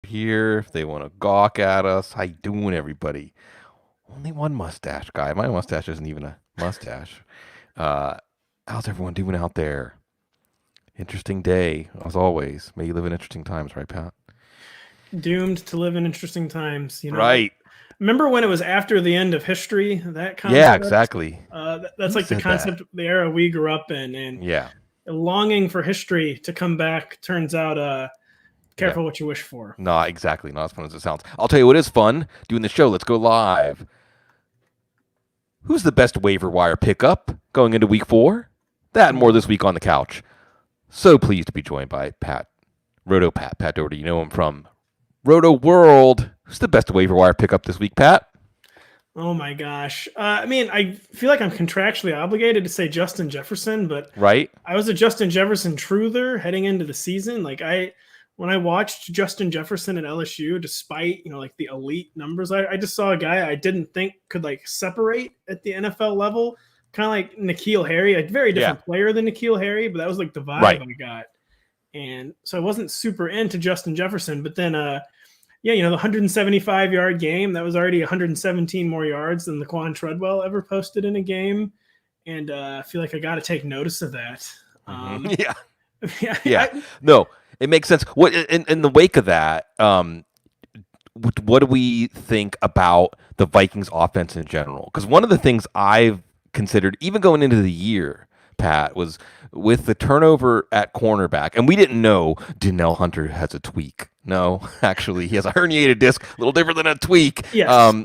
here, if they want to gawk at us. How you doing, everybody? Only one mustache guy. My mustache isn't even a mustache. Uh, how's everyone doing out there? Interesting day, as always. May you live in interesting times, right, Pat? Doomed to live in interesting times. Right. Remember when it was after the end of history? That Yeah, concept. exactly. That's Who like the said that? concept, the era we grew up in, and Yeah. longing for history to come back. Turns out, Yeah. careful what you wish for. Not exactly. Not as fun as it sounds. I'll tell you what is fun doing the show. Let's go live. Who's the best waiver wire pickup going into week 4? That and more this week on the couch. So pleased to be joined by Pat Pat Daugherty. You know him from Roto World. Who's the best waiver wire pickup this week, Pat? Oh my gosh. I feel like I'm contractually obligated to say Justin Jefferson, but Right? I was a Justin Jefferson truther heading into the season. When I watched Justin Jefferson at LSU, despite like the elite numbers, I just saw a guy I didn't think could like separate at the NFL level, kind of like N'Keal Harry, a very different player than N'Keal Harry, but that was like the vibe I got. And so I wasn't super into Justin Jefferson, but then the 175-yard game, that was already 117 more yards than Laquan Treadwell ever posted in a game. And I feel like I got to take notice of that. Yeah. No, it makes sense. What in the wake of that, what do we think about the Vikings offense in general? Because one of the things I've considered, even going into the year, Pat, was with the turnover at cornerback, and we didn't know Donnell Hunter has a tweak. No, actually, he has a herniated disc, a little different than a tweak. Yes.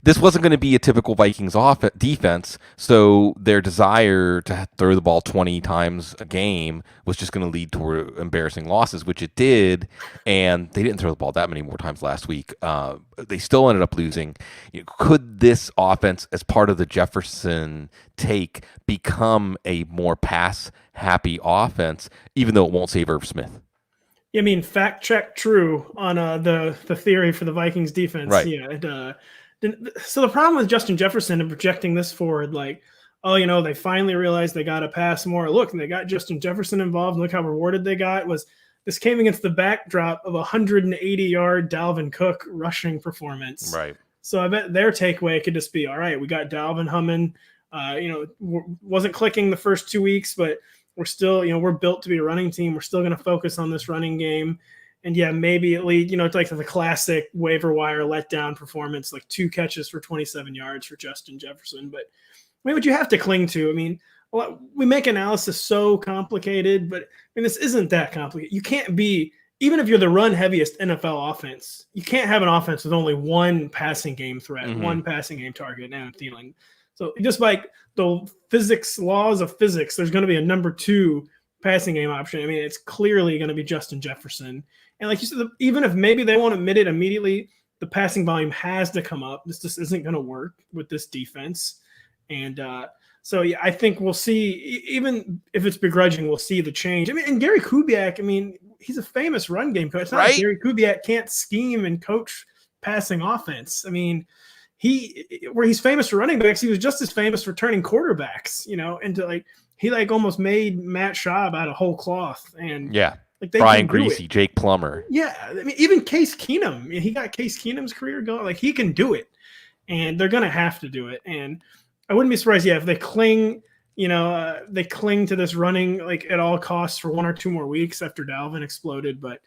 This wasn't going to be a typical Vikings defense, so their desire to throw the ball 20 times a game was just going to lead to embarrassing losses, which it did, and they didn't throw the ball that many more times last week. They still ended up losing. Could this offense, as part of the Jefferson take, become a more pass-happy offense, even though it won't save Irv Smith? I mean, fact check true on the theory for the Vikings defense. Right. Yeah. So the problem with Justin Jefferson and projecting this forward, like, they finally realized they got to pass more. Look, and they got Justin Jefferson involved. And look how rewarded they got. This came against the backdrop of a 180-yard Dalvin Cook rushing performance. Right. So I bet their takeaway could just be, all right, we got Dalvin humming. Wasn't clicking the first 2 weeks, but we're still, we're built to be a running team. We're still going to focus on this running game. And yeah, maybe it lead, it's like the classic waiver wire letdown performance, like 2 catches for 27 yards for Justin Jefferson. But what you have to cling to, we make analysis so complicated, but this isn't that complicated. You can't be, even if you're the run heaviest NFL offense, you can't have an offense with only one passing game threat, one passing game target. Now I'm feeling. So just like the laws of physics, there's going to be a number 2 passing game option. It's clearly going to be Justin Jefferson. And like you said, even if maybe they won't admit it immediately, the passing volume has to come up. This just isn't going to work with this defense. And so, yeah, I think we'll see, even if it's begrudging, we'll see the change. And Gary Kubiak, he's a famous run game coach. It's not like Gary Kubiak can't scheme and coach passing offense. Where he's famous for running backs, he was just as famous for turning quarterbacks, into he almost made Matt Schaub out of whole cloth. And yeah, Brian Greasy, Jake Plummer. Yeah. Even Case Keenum, he got Case Keenum's career going. He can do it, and they're going to have to do it. And I wouldn't be surprised, if they cling, they cling to this running at all costs for 1 or 2 more weeks after Dalvin exploded. But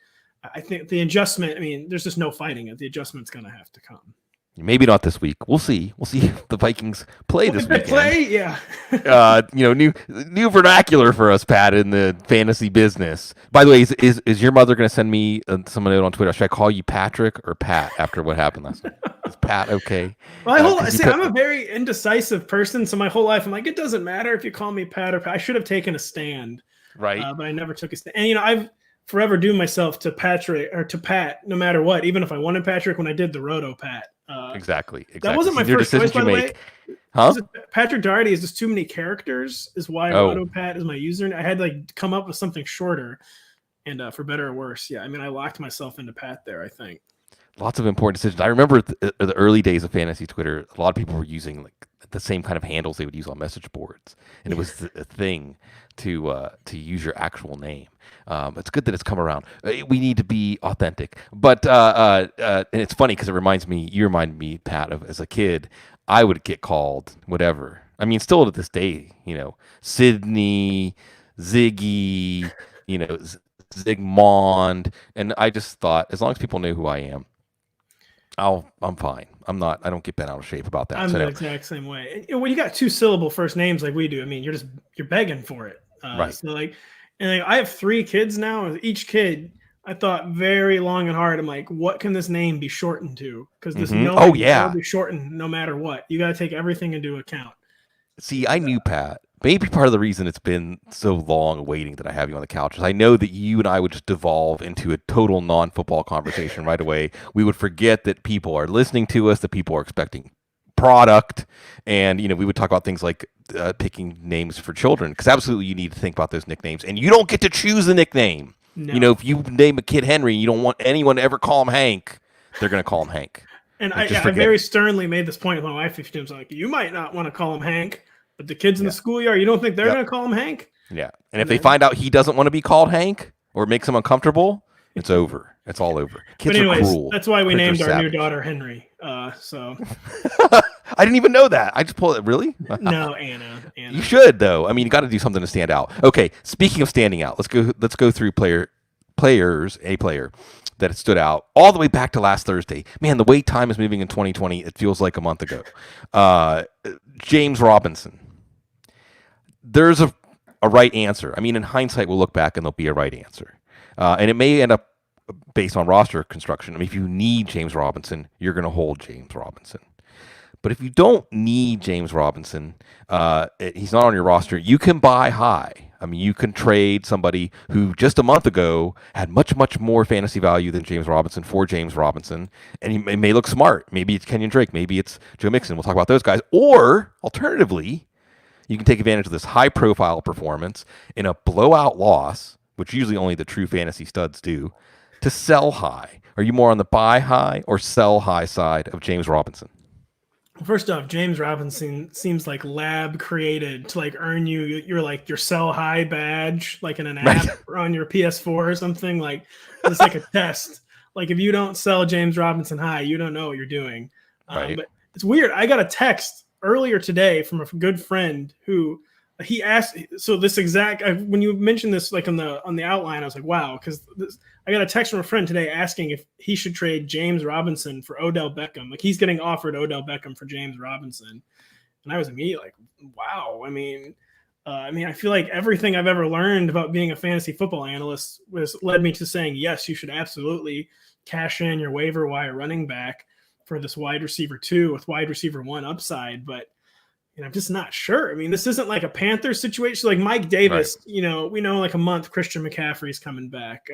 I think the adjustment, there's just no fighting it. The adjustment's going to have to come. Maybe not this week. We'll see. We'll see if the Vikings play this weekend. Yeah. New vernacular for us, Pat, in the fantasy business. By the way, is your mother going to send me some note on Twitter? Should I call you Patrick or Pat after what happened last night? Is Pat okay? Well, I'm a very indecisive person, so my whole life I'm like, it doesn't matter if you call me Pat or Pat. I should have taken a stand, right? But I never took a stand. And I've forever doomed myself to Patrick or to Pat, no matter what. Even if I wanted Patrick when I did the Roto Pat. Exactly. That wasn't my first choice, by the way. Huh? Patrick Daugherty is just too many characters, is why Roto Pat is my username. I had to come up with something shorter, and for better or worse. Yeah, I locked myself into Pat there, I think. lots of important decisions. I remember the early days of fantasy Twitter. A lot of people were using like the same kind of handles they would use on message boards, and it was a thing to use your actual name. It's good that it's come around. We need to be authentic, but and it's funny because you remind me, Pat, of as a kid, I would get called whatever. I mean, still to this day, Sydney, Ziggy, Zigmond, and I just thought as long as people know who I am, I'm fine. I don't get bent out of shape about that. I'm the exact same way. And when you got 2-syllable first names like we do, I mean, you're begging for it. Right. So I have 3 kids now. Each kid, I thought very long and hard. I'm like, what can this name be shortened to? Because this will be shortened no matter what. You got to take everything into account. See, I knew, Pat. Maybe part of the reason it's been so long waiting that I have you on the couch is I know that you and I would just devolve into a total non-football conversation right away. We would forget that people are listening to us, that people are expecting product, and we would talk about things like picking names for children, because absolutely you need to think about those nicknames, and you don't get to choose the nickname. No. If you name a kid Henry, you don't want anyone to ever call him Hank. They're going to call him Hank. And I very sternly made this point with my wife. She was like, you might not want to call him Hank, but the kids in the schoolyard, you don't think they're going to call him Hank? Yeah. And if they find out he doesn't want to be called Hank or it makes him uncomfortable, it's over. It's all over. Kids are cruel. That's why we named our new daughter Henry. So I didn't even know that. I just pulled it. Really? No, Anna. You should, though. I mean, you got to do something to stand out. Okay. Speaking of standing out, let's go through a player that stood out all the way back to last Thursday. Man, the way time is moving in 2020, it feels like a month ago. James Robinson. There's a right answer. I mean, in hindsight, we'll look back and there'll be a right answer. And it may end up based on roster construction. I mean, if you need James Robinson, you're going to hold James Robinson. But if you don't need James Robinson, he's not on your roster, you can buy high. I mean, you can trade somebody who just a month ago had much, much more fantasy value than James Robinson for James Robinson. And he may look smart. Maybe it's Kenyan Drake. Maybe it's Joe Mixon. We'll talk about those guys. Or, alternatively, you can take advantage of this high-profile performance in a blowout loss, which usually only the true fantasy studs do, to sell high. Are you more on the buy high or sell high side of James Robinson? First off, James Robinson seems like lab created to like earn your sell high badge, like in an app or on your PS4 or something. Like it's like a test. Like if you don't sell James Robinson high, you don't know what you're doing. But it's weird. I got a text earlier today from a good friend who he asked. So this exact when you mentioned this, like on the outline, I was like, wow, because I got a text from a friend today asking if he should trade James Robinson for Odell Beckham. Like he's getting offered Odell Beckham for James Robinson. And I was immediately like, wow. I mean, I feel like everything I've ever learned about being a fantasy football analyst led me to saying, yes, you should absolutely cash in your waiver wire running back for this wide receiver 2 with wide receiver 1 upside. But I'm just not sure. I mean, this isn't like a Panthers situation. Like Mike Davis, we know like a month Christian McCaffrey's coming back.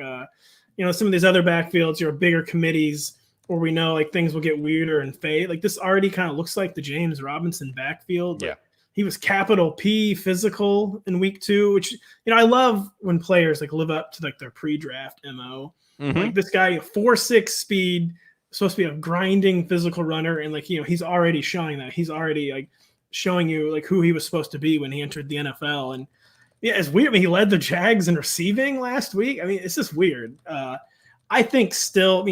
Some of these other backfields, bigger committees where we know like things will get weirder and fade. Like this already kind of looks like the James Robinson backfield. Yeah. He was capital P physical in week 2, which, I love when players like live up to like their pre-draft MO. Mm-hmm. Like this guy, 4.6 speed, supposed to be a grinding physical runner. And like, he's already showing that. He's already like showing you like who he was supposed to be when he entered the NFL. And yeah, it's weird. I mean, he led the Jags in receiving last week. I mean, it's just weird. I think still,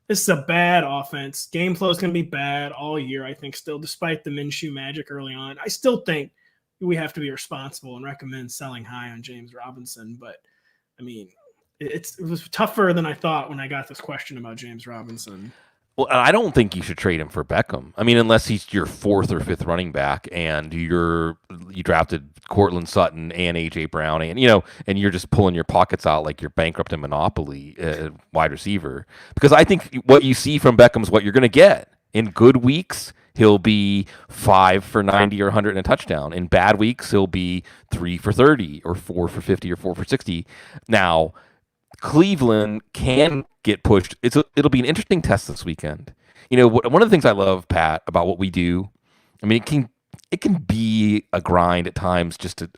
this is a bad offense. Game flow is going to be bad all year, I think, still, despite the Minshew magic early on. I still think we have to be responsible and recommend selling high on James Robinson. But, it was tougher than I thought when I got this question about James Robinson. Well, I don't think you should trade him for Beckham. Unless he's your 4th or 5th running back, and you drafted Cortland Sutton and AJ Brown, and you're just pulling your pockets out like you're bankrupt in Monopoly wide receiver. Because I think what you see from Beckham is what you're going to get. In good weeks, he'll be 5 for 90 or 100 and a touchdown. In bad weeks, he'll be 3 for 30 or 4 for 50 or 4 for 60. Now, Cleveland can get pushed. It'll be an interesting test this weekend. One of the things I love, Pat, about what we do, it can be a grind at times just to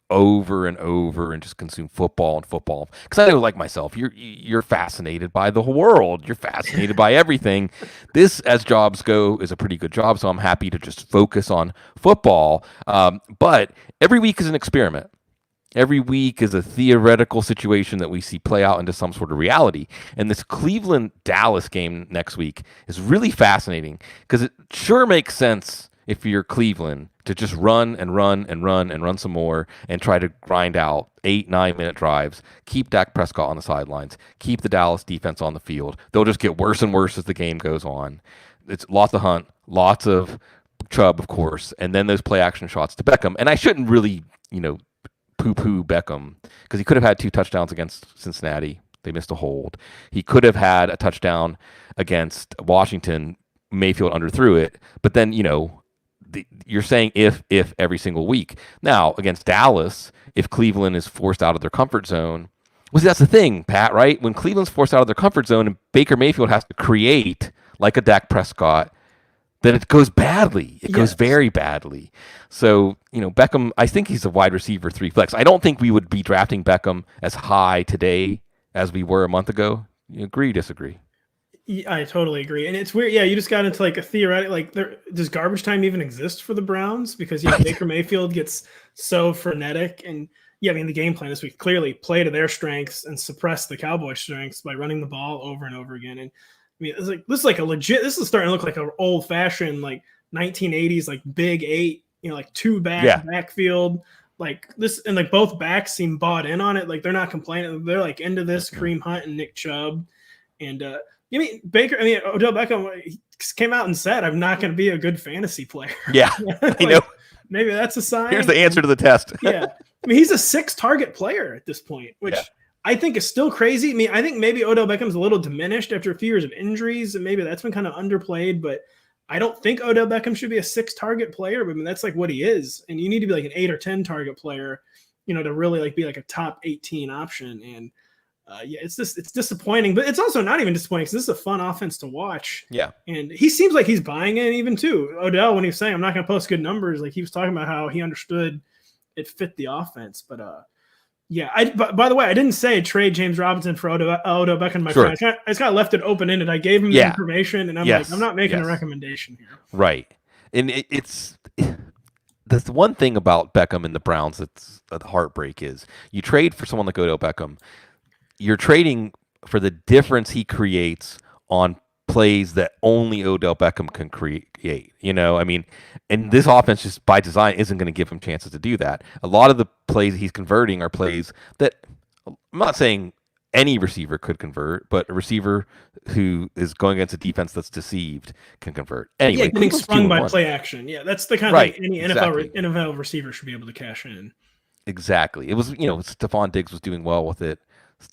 over and over and just consume football and football. Because I know, like myself, you're fascinated by the whole world. You're fascinated by everything. This, as jobs go, is a pretty good job. So I'm happy to just focus on football. But every week is an experiment. Every week is a theoretical situation that we see play out into some sort of reality. And this Cleveland Dallas game next week is really fascinating because it sure makes sense if you're Cleveland to just run and run and run and run some more and try to grind out 8-9 minute drives, keep Dak Prescott on the sidelines, keep the Dallas defense on the field. They'll just get worse and worse as the game goes on. It's lots of Hunt, lots of Chubb, of course, and then those play action shots to Beckham. And I shouldn't really, poo-poo Beckham because he could have had 2 touchdowns against Cincinnati. They missed a hold. He could have had a touchdown against Washington. Mayfield underthrew it. But then, you're saying if every single week. Now, against Dallas, if Cleveland is forced out of their comfort zone, well, see, that's the thing, Pat, right? When Cleveland's forced out of their comfort zone and Baker Mayfield has to create like a Dak Prescott, then it goes badly. It goes very badly. So, Beckham, I think he's a wide receiver 3 flex. I don't think we would be drafting Beckham as high today as we were a month ago. You agree, disagree? Yeah, I totally agree. And it's weird. Yeah, you just got into like a theoretic, does garbage time even exist for the Browns? Because, Baker Mayfield gets so frenetic. And, the game plan this week clearly play to their strengths and suppress the Cowboys' strengths by running the ball over and over again. And, this is starting to look like an old-fashioned, 1980s, Big 8, 2-back backfield. This, and both backs seem bought in on it. They're not complaining. They're into this, Kareem Hunt and Nick Chubb. And, Odell Beckham came out and said, I'm not going to be a good fantasy player. Yeah, I know. Maybe that's a sign. Here's the answer to the test. Yeah. He's a 6-target player at this point, which I think is still crazy. I think maybe Odell Beckham's a little diminished after a few years of injuries, and maybe that's been kind of underplayed, but I don't think Odell Beckham should be a 6-target player, but that's what he is. And you need to be an 8 or 10 target player, to really be a top 18 option. And it's disappointing, but it's also not even disappointing because this is a fun offense to watch. Yeah. And he seems like he's buying in even too. Odell, when he was saying, I'm not going to post good numbers, he was talking about how he understood it fit the offense. But by the way, I didn't say trade James Robinson for Odell Beckham. My friend, I just kind of left it open-ended. I gave him the information, and I'm I'm not making a recommendation here. Right. And it's the one thing about Beckham and the Browns that's a heartbreak is you trade for someone like Odell Beckham, you're trading for the difference he creates on plays that only Odell Beckham can create. And this offense just by design isn't going to give him chances to do that. A lot of the plays he's converting are plays that I'm not saying any receiver could convert, but a receiver who is going against a defense that's deceived can convert. Anyway, getting sprung by play action. Yeah, that's the kind of thing any NFL receiver should be able to cash in. Exactly. It was, Stephon Diggs was doing well with it.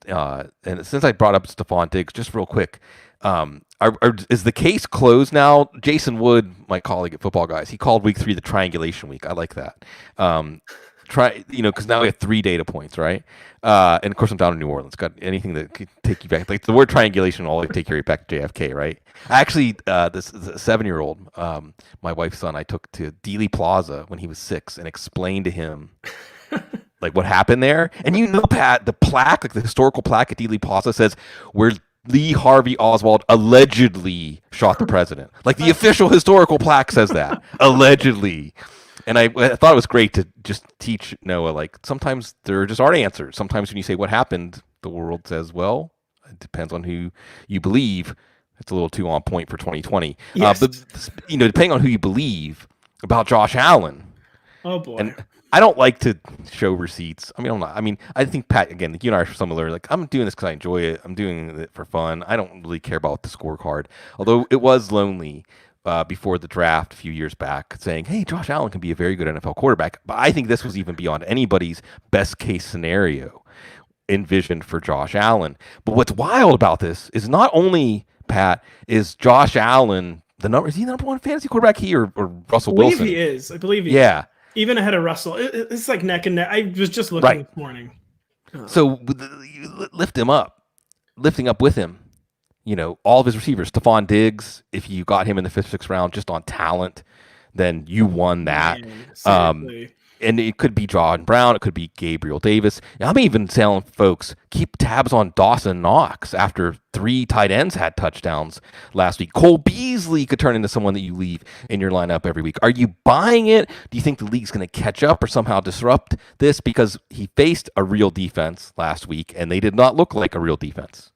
And since I brought up Stephon Diggs, just real quick, is the case closed now? Jason Wood, my colleague at Football Guys, he called week 3 the triangulation week. I like that. Because now we have 3 data points, right? And of course, I'm down in New Orleans. Got anything that could take you back? The word triangulation will always take you back to JFK, right? Actually, this 7-year-old, my wife's son, I took to Dealey Plaza when he was 6 and explained to him what happened there. And Pat, the plaque, the historical plaque at Dealey Plaza says where Lee Harvey Oswald allegedly shot the president. The official historical plaque says that allegedly. And I thought it was great to just teach Noah, sometimes there just aren't answers. Sometimes when you say what happened, the world says, well, it depends on who you believe. It's a little too on point for 2020. Yes. But depending on who you believe about Josh Allen. Oh boy. And I don't like to show receipts. I think Pat, again, you and I are similar. I'm doing this because I enjoy it. I'm doing it for fun. I don't really care about the scorecard. Although it was lonely before the draft a few years back saying, hey, Josh Allen can be a very good NFL quarterback. But I think this was even beyond anybody's best case scenario envisioned for Josh Allen. But what's wild about this is not only, Pat, is Josh Allen is he the number 1 fantasy quarterback or Russell Wilson? I believe he is. Even ahead of Russell. It's neck and neck. I was just looking this morning. So lifting up with him, all of his receivers. Stephon Diggs, if you got him in the 5th, 6th round just on talent, then you won that. and it could be John Brown, it could be Gabriel Davis. I'm even telling folks, keep tabs on Dawson Knox after 3 tight ends had touchdowns last week. Cole Beasley could turn into someone that you leave in your lineup every week. Are you buying it? Do you think the league's going to catch up or somehow disrupt this? Because he faced a real defense last week, and they did not look like a real defense.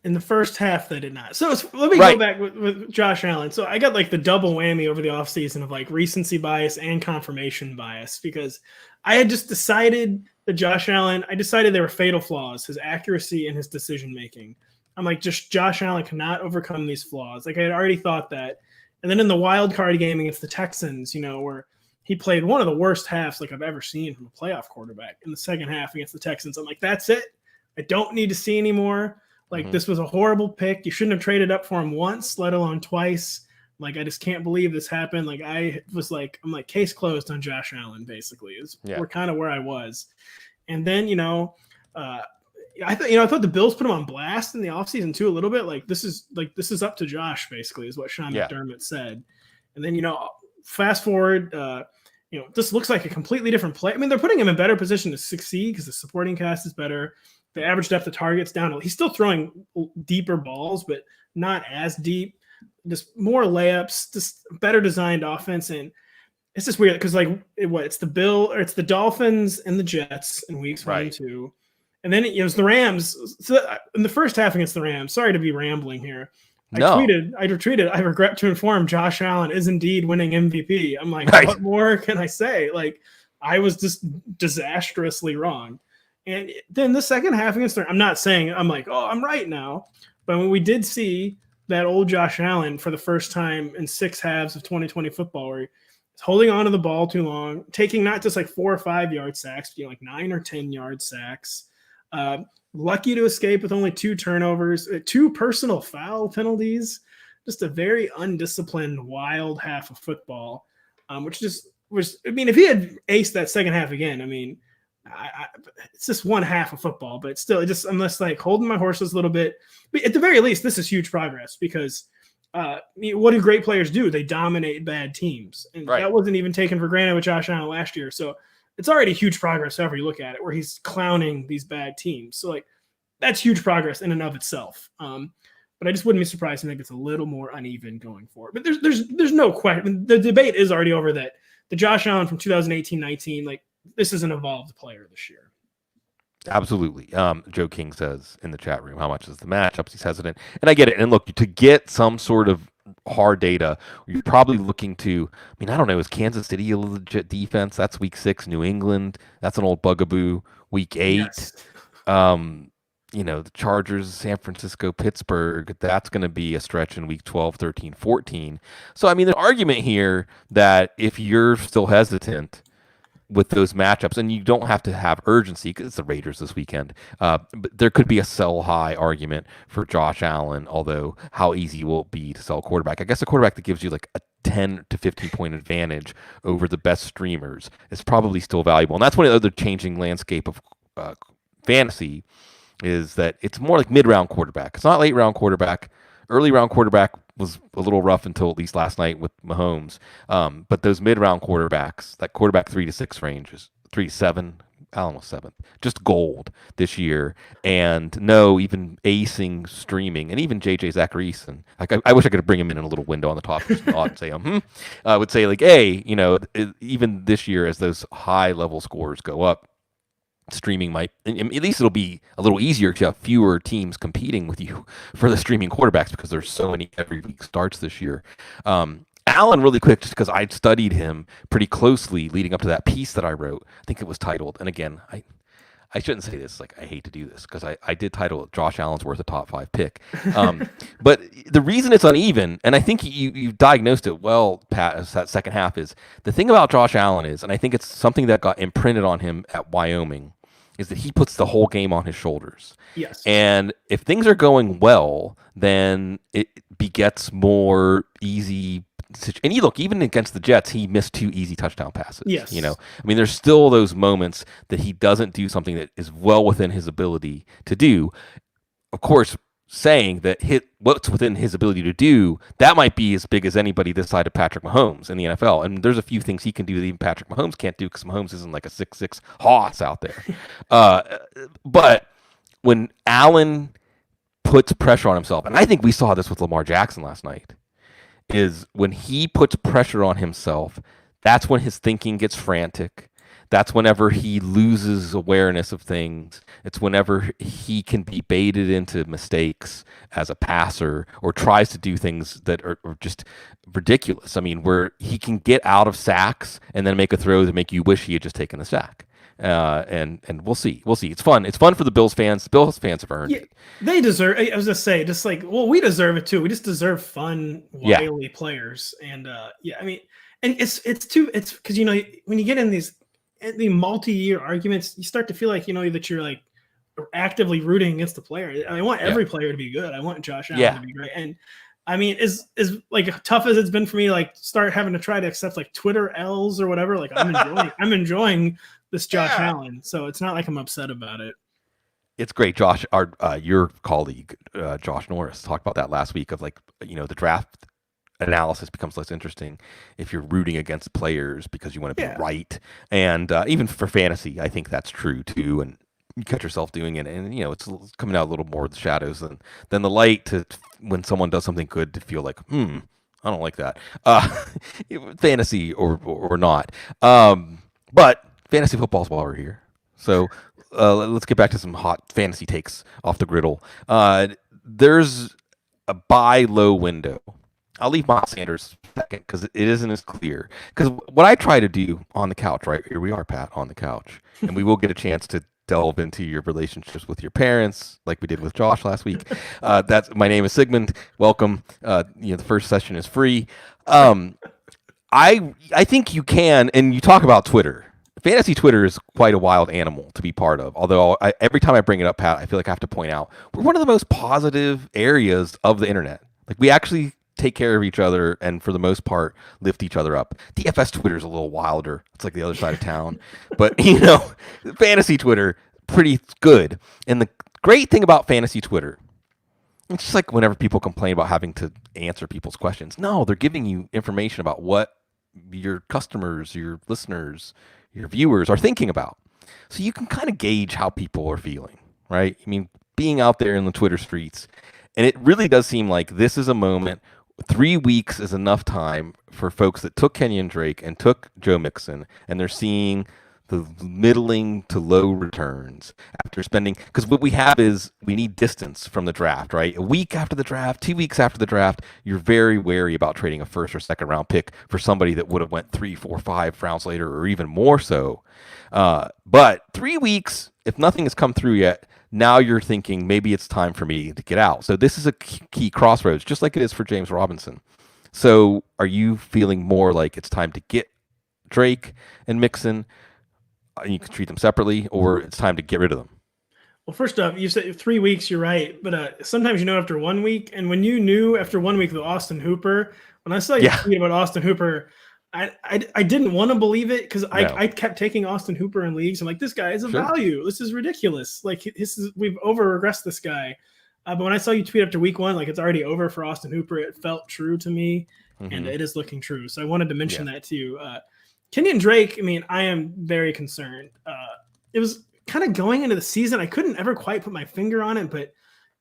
In the first half, they did not. So let me go back with Josh Allen. So I got like the double whammy over the offseason of like recency bias and confirmation bias, because I had just decided that Josh Allen, I decided there were fatal flaws, his accuracy and his decision-making. I'm like, just Josh Allen cannot overcome these flaws. Like I had already thought that. And then in the wild card game against the Texans, where he played one of the worst halves like I've ever seen from a playoff quarterback in the second half against the Texans. I'm like, that's it. I don't need to see anymore. Like, this was a horrible pick. You shouldn't have traded up for him once, let alone twice. Like, I just can't believe this happened. Like, I'm like, case closed on Josh Allen, basically. We're kind of where I was. And then, I thought the Bills put him on blast in the offseason too a little bit. Like, this is up to Josh, basically, is what Sean McDermott said. And then, fast forward, this looks like a completely different play. I mean, they're putting him in better position to succeed because the supporting cast is better. The average depth of targets down. He's still throwing deeper balls, but not as deep. Just more layups, just better designed offense. And it's just weird because it's the Dolphins and the Jets in weeks 1 and 2. And then it was the Rams. So in the first half against the Rams, sorry to be rambling here. I retweeted, I regret to inform Josh Allen is indeed winning MVP. I'm like, What more can I say? Like, I was just disastrously wrong. And then the second half against I'm not saying I'm like, oh, I'm right now. But when we did see that old Josh Allen for the first time in 6 halves of 2020 football, where he's holding on to the ball too long, taking not just like 4 or 5 yard sacks, but like 9 or 10 yard sacks, lucky to escape with only 2 turnovers, 2 personal foul penalties, just a very undisciplined, wild half of football, which just was, I mean, if he had aced that second half again, I mean, it's just one half of football, but still, I'm just like holding my horses a little bit. But at the very least, this is huge progress because what do great players do? They dominate bad teams. And that wasn't even taken for granted with Josh Allen last year. So it's already huge progress however you look at it, where he's clowning these bad teams. So like that's huge progress in and of itself. But I just wouldn't be surprised to think it's a little more uneven going forward. But there's no question. The debate is already over that the Josh Allen from 2018-19, like, this is an evolved player this year. Absolutely. Joe King says in the chat room, how much is the matchups? He's hesitant. And I get it. And look, to get some sort of hard data, you're probably looking to, I mean, I don't know, is Kansas City a legit defense? That's week 6. New England, that's an old bugaboo. Week 8. Yes. The Chargers, San Francisco, Pittsburgh, that's going to be a stretch in week 12, 13, 14. So, I mean, the argument here that if you're still hesitant with those matchups, and you don't have to have urgency because it's the Raiders this weekend, but there could be a sell high argument for Josh Allen, although how easy will it be to sell a quarterback? I guess a quarterback that gives you like a 10 to 15 point advantage over the best streamers is probably still valuable. And that's one of the other changing landscape of fantasy is that it's more like mid-round quarterback. It's not late round quarterback. Early round quarterback was a little rough until at least last night with Mahomes. But those mid-round quarterbacks, that quarterback 3 to 6 range is 3 to 7, almost 7, just gold this year. And no, even acing streaming, and even JJ Zacharyson. Like I wish I could bring him in a little window on the top and say, I would say like, hey, even this year as those high level scores go up, streaming might, at least it'll be a little easier to have fewer teams competing with you for the streaming quarterbacks because there's so many every week starts this year. Allen, really quick, just because I studied him pretty closely leading up to that piece that I wrote. I think it was titled, and again, I shouldn't say this, like I hate to do this because I did title it Josh Allen's worth a top 5 pick. But the reason it's uneven, and I think you diagnosed it well, Pat, as that second half is, the thing about Josh Allen is, and I think it's something that got imprinted on him at Wyoming, is that he puts the whole game on his shoulders. Yes. And if things are going well, then it begets more easy. And you look, even against the Jets, he missed 2 easy touchdown passes. Yes. I mean, there's still those moments that he doesn't do something that is well within his ability to do. Of course, saying that what's within his ability to do, that might be as big as anybody this side of Patrick Mahomes in the NFL. And there's a few things he can do that even Patrick Mahomes can't do because Mahomes isn't like a 6'6" hoss out there. Uh, but when Allen puts pressure on himself, and I think we saw this with Lamar Jackson last night, is when he puts pressure on himself, that's when his thinking gets frantic. That's whenever he loses awareness of things. It's whenever he can be baited into mistakes as a passer or tries to do things that are just ridiculous. I mean, where he can get out of sacks and then make a throw to make you wish he had just taken the sack. And we'll see. We'll see. It's fun. It's fun for the Bills fans. The Bills fans have earned it. They deserve. I was just say, just like, well, we deserve it too. We just deserve fun, wily players. And I mean, and it's because when you get in the multi-year arguments, you start to feel like that you're like actively rooting against the player. I want every player to be good. I want Josh Allen to be great. And I mean, is like tough as it's been for me, like start having to try to accept like Twitter L's or whatever. Like I'm enjoying this Josh Allen, so it's not like I'm upset about it. It's great. Josh, your colleague, Josh Norris, talked about that last week of like, the draft analysis becomes less interesting if you're rooting against players because you want to be right. And even for fantasy, I think that's true too. And you catch yourself doing it, and it's coming out a little more of the shadows than the light to when someone does something good to feel like, I don't like that. Fantasy or not. But fantasy football's why we're here. So let's get back to some hot fantasy takes off the griddle. There's a buy low window. I'll leave Miles Sanders second because it isn't as clear. Because what I try to do on the couch, right here we are, Pat, on the couch, and we will get a chance to delve into your relationships with your parents, like we did with Josh last week. My name is Sigmund. Welcome. The first session is free. I think you can, and you talk about Twitter. Fantasy Twitter is quite a wild animal to be part of. Although every time I bring it up, Pat, I feel like I have to point out we're one of the most positive areas of the internet. Like we actually take care of each other and for the most part lift each other up. DFS Twitter is a little wilder. It's like the other side of town. But fantasy Twitter, pretty good. And the great thing about fantasy Twitter, it's just like whenever people complain about having to answer people's questions. No, they're giving you information about what your customers, your listeners, your viewers are thinking about. So you can kind of gauge how people are feeling, right? I mean, being out there in the Twitter streets, and it really does seem like this is a moment. 3 weeks is enough time for folks that took Kenyan Drake and took Joe Mixon, and they're seeing the middling to low returns after spending, because what we have is we need distance from the draft, right? A week after the draft, 2 weeks after the draft, you're very wary about trading a first or second round pick for somebody that would have went 3, 4, 5 rounds later, or even more so. But 3 weeks, if nothing has come through yet, now you're thinking maybe it's time for me to get out. So this is a key crossroads, just like it is for James Robinson. So are you feeling more like it's time to get Drake and Mixon? You can treat them separately, or it's time to get rid of them? Well, first off, you said 3 weeks, you're right. But sometimes after 1 week, and when you knew after 1 week with Austin Hooper, when I saw you tweet about Austin Hooper, I didn't want to believe it because I kept taking Austin Hooper in leagues. I'm like, this guy is a value. This is ridiculous. Like we've over-regressed this guy. But when I saw you tweet after week 1, like it's already over for Austin Hooper, it felt true to me, and it is looking true. So I wanted to mention that to you. Kenyan Drake, I mean, I am very concerned. It was kind of going into the season. I couldn't ever quite put my finger on it, but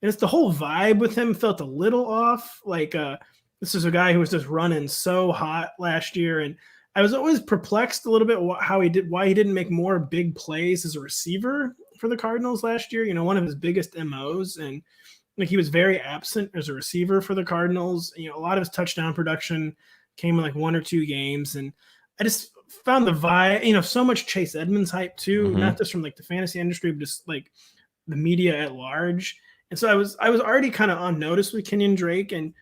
it's the whole vibe with him felt a little off. Like this is a guy who was just running so hot last year. And I was always perplexed a little bit why he didn't make more big plays as a receiver for the Cardinals last year. One of his biggest MOs. And like he was very absent as a receiver for the Cardinals. A lot of his touchdown production came in like 1 or 2 games. And I just found the vibe, so much Chase Edmonds hype too, not just from like the fantasy industry, but just like the media at large. And so I was already kind of on notice with Kenyan Drake. And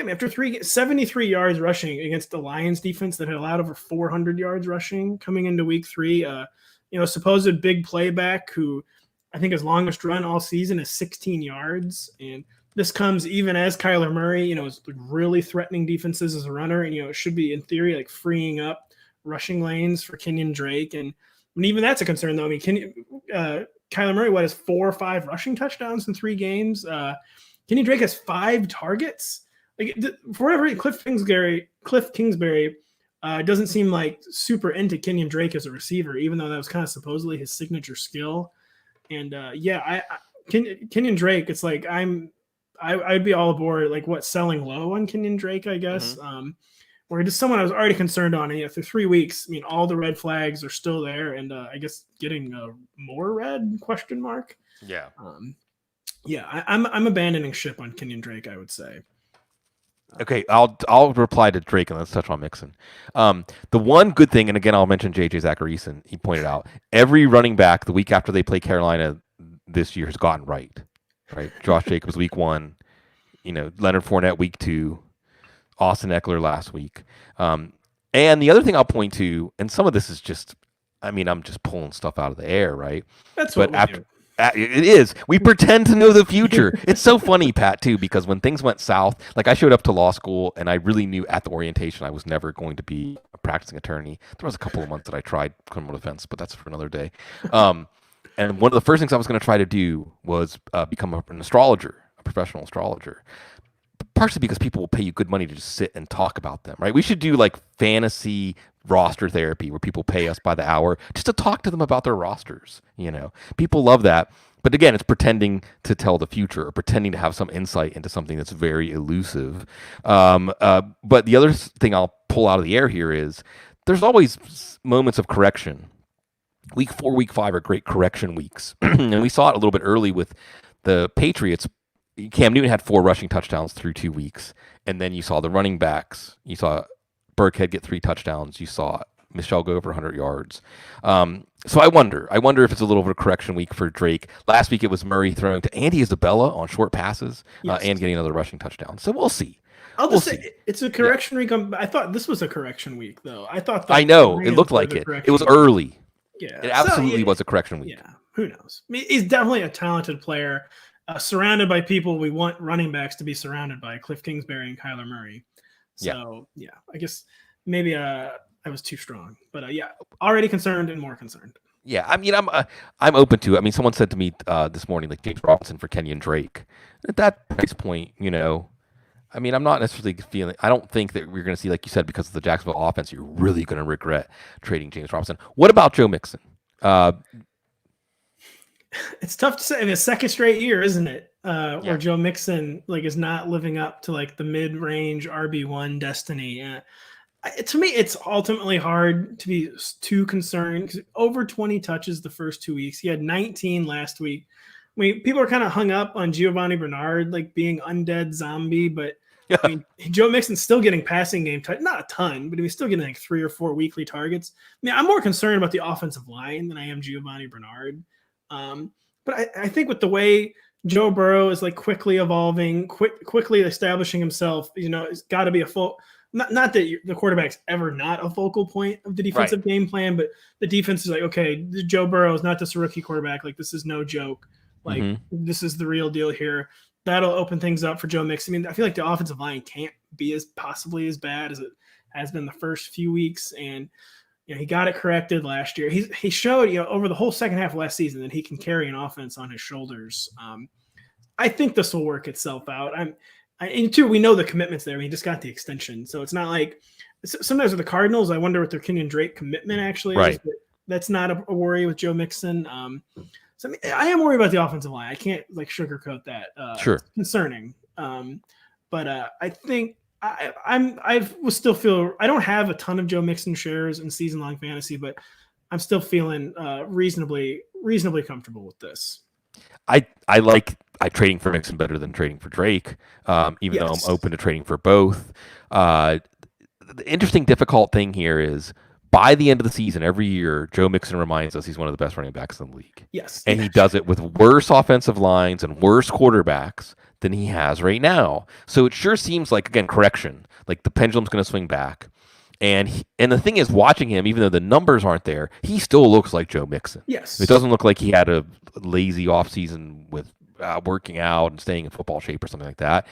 after 73 yards rushing against the Lions defense that had allowed over 400 yards rushing coming into week 3, supposed big playback who I think his longest run all season is 16 yards. And this comes even as Kyler Murray, is really threatening defenses as a runner. And, it should be in theory like freeing up rushing lanes for Kenyan Drake. And even that's a concern though. I mean, Kyler Murray, has 4 or 5 rushing touchdowns in 3 games. Kenyan Drake has 5 targets. Like for whatever reason, Cliff Kingsbury doesn't seem like super into Kenyan Drake as a receiver, even though that was kind of supposedly his signature skill. And Kenyan Drake, it's like I'd be all aboard like selling low on Kenyan Drake, I guess. Mm-hmm. Or just someone I was already concerned on. And through 3 weeks, I mean, all the red flags are still there, and I guess getting more red ? Yeah. I'm abandoning ship on Kenyan Drake, I would say. Okay, I'll reply to Drake and let's touch on Mixon. The one good thing, and again, I'll mention J.J. Zacharyson. He pointed out every running back the week after they play Carolina this year has gotten right. Josh Jacobs week 1, Leonard Fournette week 2. Austin Eckler last week. And the other thing I'll point to, and some of this is just, I'm just pulling stuff out of the air, right? That's what we do. It is. We pretend to know the future. It's so funny, Pat, too, because when things went south, like I showed up to law school and I really knew at the orientation I was never going to be a practicing attorney. There was a couple of months that I tried criminal defense, but that's for another day. And one of the first things I was going to try to do was become an astrologer, a professional astrologer. Partially because people will pay you good money to just sit and talk about them, right? We should do like fantasy roster therapy where people pay us by the hour just to talk to them about their rosters. People love that. But again, it's pretending to tell the future or pretending to have some insight into something that's very elusive. But the other thing I'll pull out of the air here is there's always moments of correction. Week 4, week 5 are great correction weeks. And we saw it a little bit early with the Patriots. Cam Newton had 4 rushing touchdowns through 2 weeks, and then you saw the running backs. You saw Burkhead get 3 touchdowns. You saw Michelle go over 100 yards. So I wonder if it's a little bit of a correction week for Drake. Last week it was Murray throwing to Andy Isabella on short passes and getting another rushing touchdown. So we'll see. I'll just say it's a correction week. I thought this was a correction week, though. I know it looked like it. It was early. Yeah, it absolutely was a correction week. Yeah, who knows? He's definitely a talented player. Surrounded by people we want running backs to be surrounded by, Cliff Kingsbury and Kyler Murray. So, I guess maybe I was too strong. But, already concerned and more concerned. Yeah, I'm open to it. Someone said to me this morning, like James Robinson for Kenyan Drake. At that price point, I'm not necessarily feeling – I don't think that we're going to see, like you said, because of the Jacksonville offense, you're really going to regret trading James Robinson. What about Joe Mixon? It's tough to say. A second straight year, isn't it? Where Joe Mixon is not living up to the mid-range RB1 destiny. To me, it's ultimately hard to be too concerned because over 20 touches the first 2 weeks. He had 19 last week. People are kind of hung up on Giovanni Bernard being undead zombie, but Joe Mixon's still getting passing game not a ton, but he's still getting 3 or 4 weekly targets. I'm more concerned about the offensive line than I am Giovanni Bernard. But I think with the way Joe Burrow is quickly evolving, quickly establishing himself, it's got to be a full. Not that the quarterback's ever not a focal point of the defensive game plan, but the defense is okay, Joe Burrow is not just a rookie quarterback. This is no joke. This is the real deal here. That'll open things up for Joe Mixon. I feel like the offensive line can't be possibly as bad as it has been the first few weeks, and he got it corrected last year. He showed, over the whole second half of last season that he can carry an offense on his shoulders. I think this will work itself out. And two, we know the commitment's there. He just got the extension. So it's not like sometimes with the Cardinals, I wonder what their Kenyan Drake commitment actually is. But that's not a worry with Joe Mixon. So I am worried about the offensive line. I can't sugarcoat that. Sure. It's concerning. But I think I will still feel I don't have a ton of Joe Mixon shares in season long fantasy, but I'm still feeling reasonably comfortable with this. I like trading for Mixon better than trading for Drake, even though I'm open to trading for both. The interesting, difficult thing here is by the end of the season, every year, Joe Mixon reminds us he's one of the best running backs in the league. Yes. And he does it with worse offensive lines and worse quarterbacks than he has right now. So it sure seems like, again, correction, the pendulum's going to swing back. And the thing is, watching him, even though the numbers aren't there, he still looks like Joe Mixon. Yes. It doesn't look like he had a lazy offseason with working out and staying in football shape or something like that.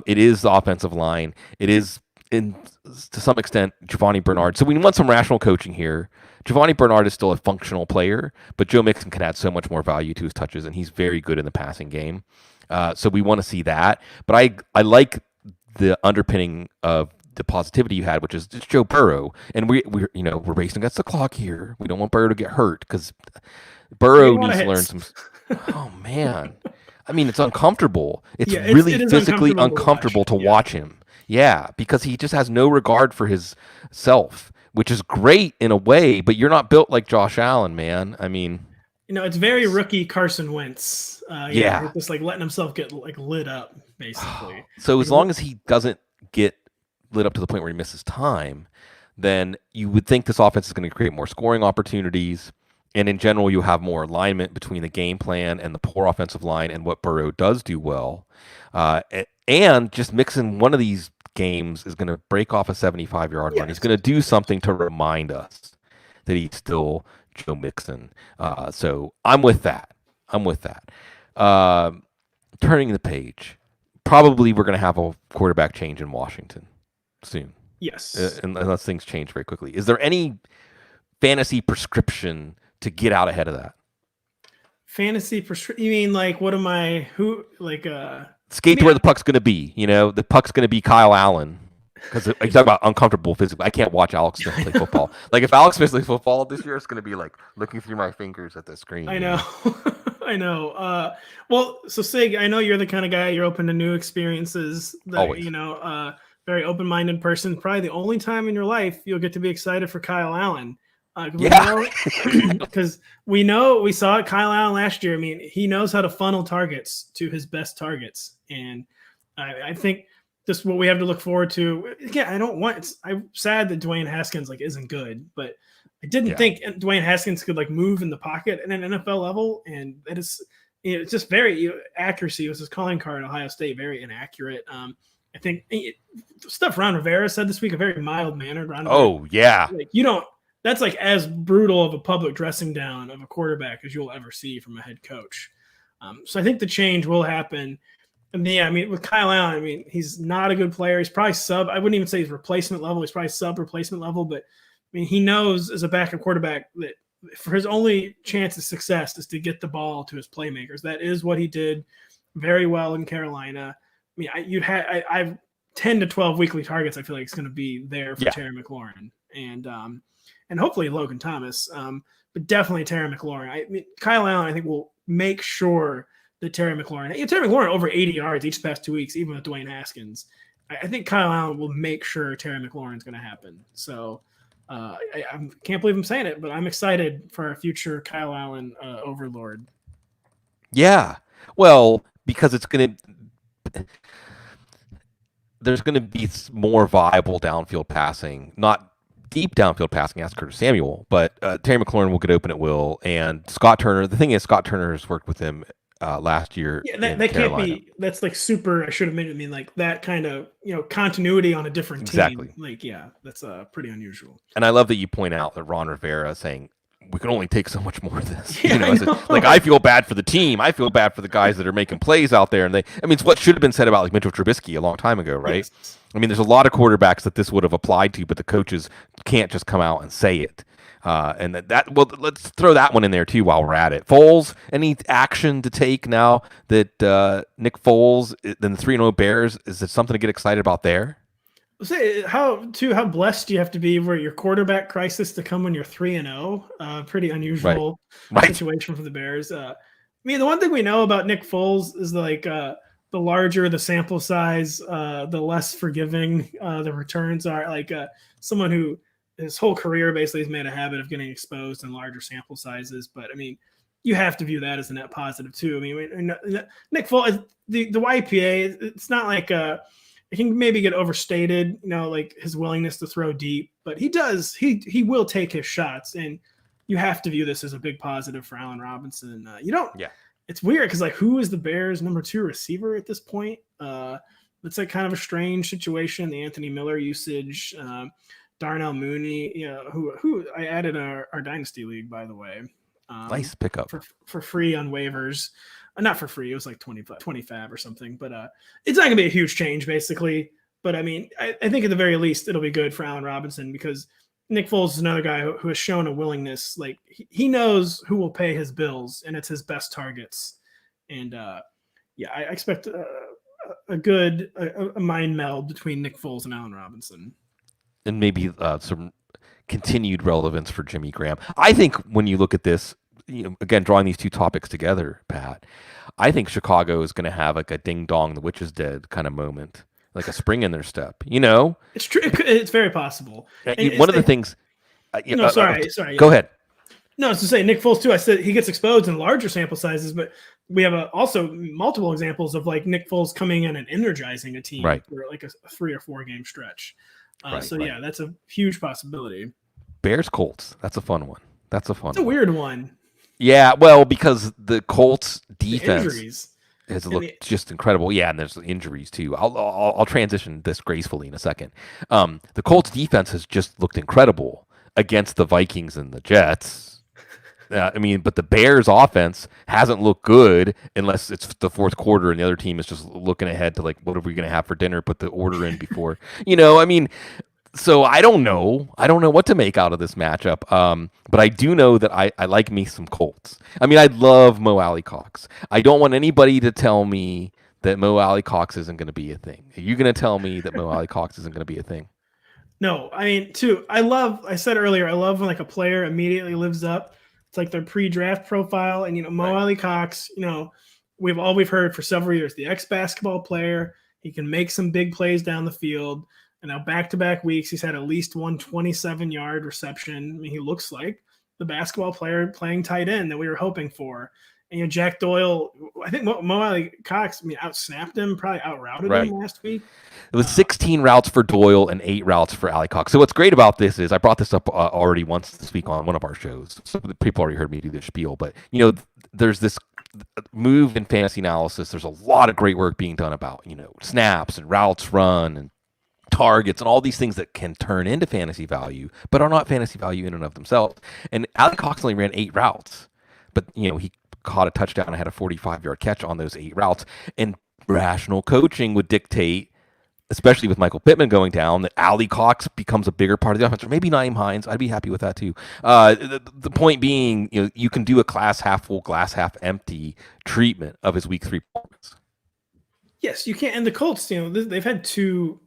It is the offensive line. It is, to some extent, Giovanni Bernard. So we want some rational coaching here. Giovanni Bernard is still a functional player, but Joe Mixon can add so much more value to his touches, and he's very good in the passing game. So we want to see that. But I like the underpinning of the positivity you had, which is just Joe Burrow, and we're racing against the clock here. We don't want Burrow to get hurt because Take a Burrow lot of needs to learn hits. some. Oh man, I mean it's uncomfortable. It's Yeah, really it is physically uncomfortable to watch. uncomfortable to Yeah. watch him. Yeah, because he just has no regard for his self, which is great in a way, but you're not built like Josh Allen, man. I mean, It's very rookie Carson Wentz. yeah. Just like letting himself get like lit up, basically. So Like, as long as he doesn't get lit up to the point where he misses time, then you would think this offense is going to create more scoring opportunities. And in general, you have more alignment between the game plan and the poor offensive line and what Burrow does do well. And just mixing one of these games is going to break off a 75-yard run. He's yes. going to do something to remind us that he's still Joe Mixon. So I'm with that. I'm with that. Turning the page, probably we're going to have a quarterback change in Washington soon, Yes. unless things change very quickly. Is there any fantasy prescription to get out ahead of that? You mean like what am I? Who like Skate to where the puck's going to be. The puck's going to be Kyle Allen. Because you talk about uncomfortable physically. I can't watch Alex Smith play football. Like if Alex Smith plays football this year, it's going to be like looking through my fingers at the screen. I know. I know. Well, so Sig, I know you're the kind of guy, you're open to new experiences. Always. Very open-minded person. Probably the only time in your life you'll get to be excited for Kyle Allen. Because we saw it Kyle Allen last year. I mean, he knows how to funnel targets to his best targets. And I think this is what we have to look forward to. Again, I'm sad that Dwayne Haskins isn't good, but I didn't think Dwayne Haskins could move in the pocket at an NFL level. And that is, it's just very accuracy was his calling card at Ohio State, very inaccurate. I think stuff Ron Rivera said this week, a very mild mannered Ron Rivera. Oh yeah. That's as brutal of a public dressing down of a quarterback as you'll ever see from a head coach. So I think the change will happen. And with Kyle Allen, he's not a good player. He's probably sub. I wouldn't even say he's replacement level. He's probably sub replacement level. But he knows as a backup quarterback that for his only chance of success is to get the ball to his playmakers. That is what he did very well in Carolina. I've 10 to 12 weekly targets. I feel like it's going to be there for Terry McLaurin and hopefully Logan Thomas, but definitely Terry McLaurin. Kyle Allen, I think, will make sure that Terry McLaurin over 80 yards each past 2 weeks, even with Dwayne Haskins. I think Kyle Allen will make sure Terry McLaurin is going to happen. So I can't believe I'm saying it, but I'm excited for our future Kyle Allen overlord. Yeah. Well, because there's going to be more viable downfield passing, not deep downfield passing, ask Curtis Samuel, but Terry McLaurin will get open at will, and Scott Turner. The thing is, Scott Turner has worked with him last year. Yeah, that can't be. That's super. I should have mentioned. That kind of continuity on a different team. Exactly. That's pretty unusual. And I love that you point out that Ron Rivera saying we can only take so much more of this. I feel bad for the team. I feel bad for the guys that are making plays out there, and it's what should have been said about Mitchell Trubisky a long time ago, right? Yes. There's a lot of quarterbacks that this would have applied to, but the coaches can't just come out and say it. Let's throw that one in there too while we're at it. Foles, any action to take now that Nick Foles, then the 3-0 Bears, is it something to get excited about there? Say how blessed do you have to be for your quarterback crisis to come when you're 3-0? Pretty unusual situation for the Bears. The one thing we know about Nick Foles is the larger the sample size, the less forgiving the returns are. Someone who his whole career basically has made a habit of getting exposed in larger sample sizes. But you have to view that as a net positive too. Nick Foles, the YPA, it's not it can maybe get overstated, his willingness to throw deep, but he will take his shots, and you have to view this as a big positive for Allen Robinson. It's weird because who is the Bears' number 2 receiver at this point? It's kind of a strange situation. The Anthony Miller usage, Darnell Mooney, who I added our dynasty league, by the way. Nice pickup for free on waivers. Not for free. It was 25 or something, but it's not going to be a huge change basically. But I think at the very least, it'll be good for Allen Robinson because Nick Foles is another guy who has shown a willingness. He knows who will pay his bills, and it's his best targets. And yeah, I expect a good mind meld between Nick Foles and Allen Robinson. And maybe some continued relevance for Jimmy Graham. I think when you look at this, again, drawing these two topics together, Pat, I think Chicago is going to have like a ding dong, the witch is dead kind of moment, like a spring in their step. It's true. It's very possible. And One of the things. Sorry. Go ahead. No, it's to say Nick Foles too. I said he gets exposed in larger sample sizes, but we have also multiple examples of like Nick Foles coming in and energizing a team for like a 3 or 4 game stretch. Yeah, that's a huge possibility. Bears Colts. That's a fun one. It's a weird one. Yeah, well, because the Colts defense the has looked just incredible. Yeah, and there's injuries too. I'll transition this gracefully in a second. The Colts defense has just looked incredible against the Vikings and the Jets. But the Bears offense hasn't looked good unless it's the fourth quarter and the other team is just looking ahead to like, what are we going to have for dinner? Put the order in before, So I don't know. I don't know what to make out of this matchup. But I do know that I like me some Colts. I love Mo Alley Cox. I don't want anybody to tell me that Mo Alley Cox isn't going to be a thing. Are you going to tell me that Mo Alley Cox isn't going to be a thing? No, I said earlier, I love when like a player immediately lives up. It's like their pre-draft profile. And, Mo Alley Cox, we've heard for several years, the ex-basketball player, he can make some big plays down the field. And now back-to-back weeks, he's had at least one 27-yard reception. He looks like the basketball player playing tight end that we were hoping for. And Jack Doyle, I think Mo Alley Cox, outsnapped him, probably outrouted him last week. It was 16 routes for Doyle and 8 routes for Alley Cox. So what's great about this is I brought this up already once this week on one of our shows. So people already heard me do this spiel. But, there's this move in fantasy analysis. There's a lot of great work being done about, snaps and routes run and targets and all these things that can turn into fantasy value, but are not fantasy value in and of themselves. And Alley Cox only ran 8 routes. But, he caught a touchdown and had a 45-yard catch on those 8 routes. And rational coaching would dictate, especially with Michael Pittman going down, that Alley Cox becomes a bigger part of the offense, or maybe Naeem Hines. I'd be happy with that too. The point being, you can do a glass half full, glass half empty treatment of his week 3 performance. Yes, you can. And the Colts, they've had two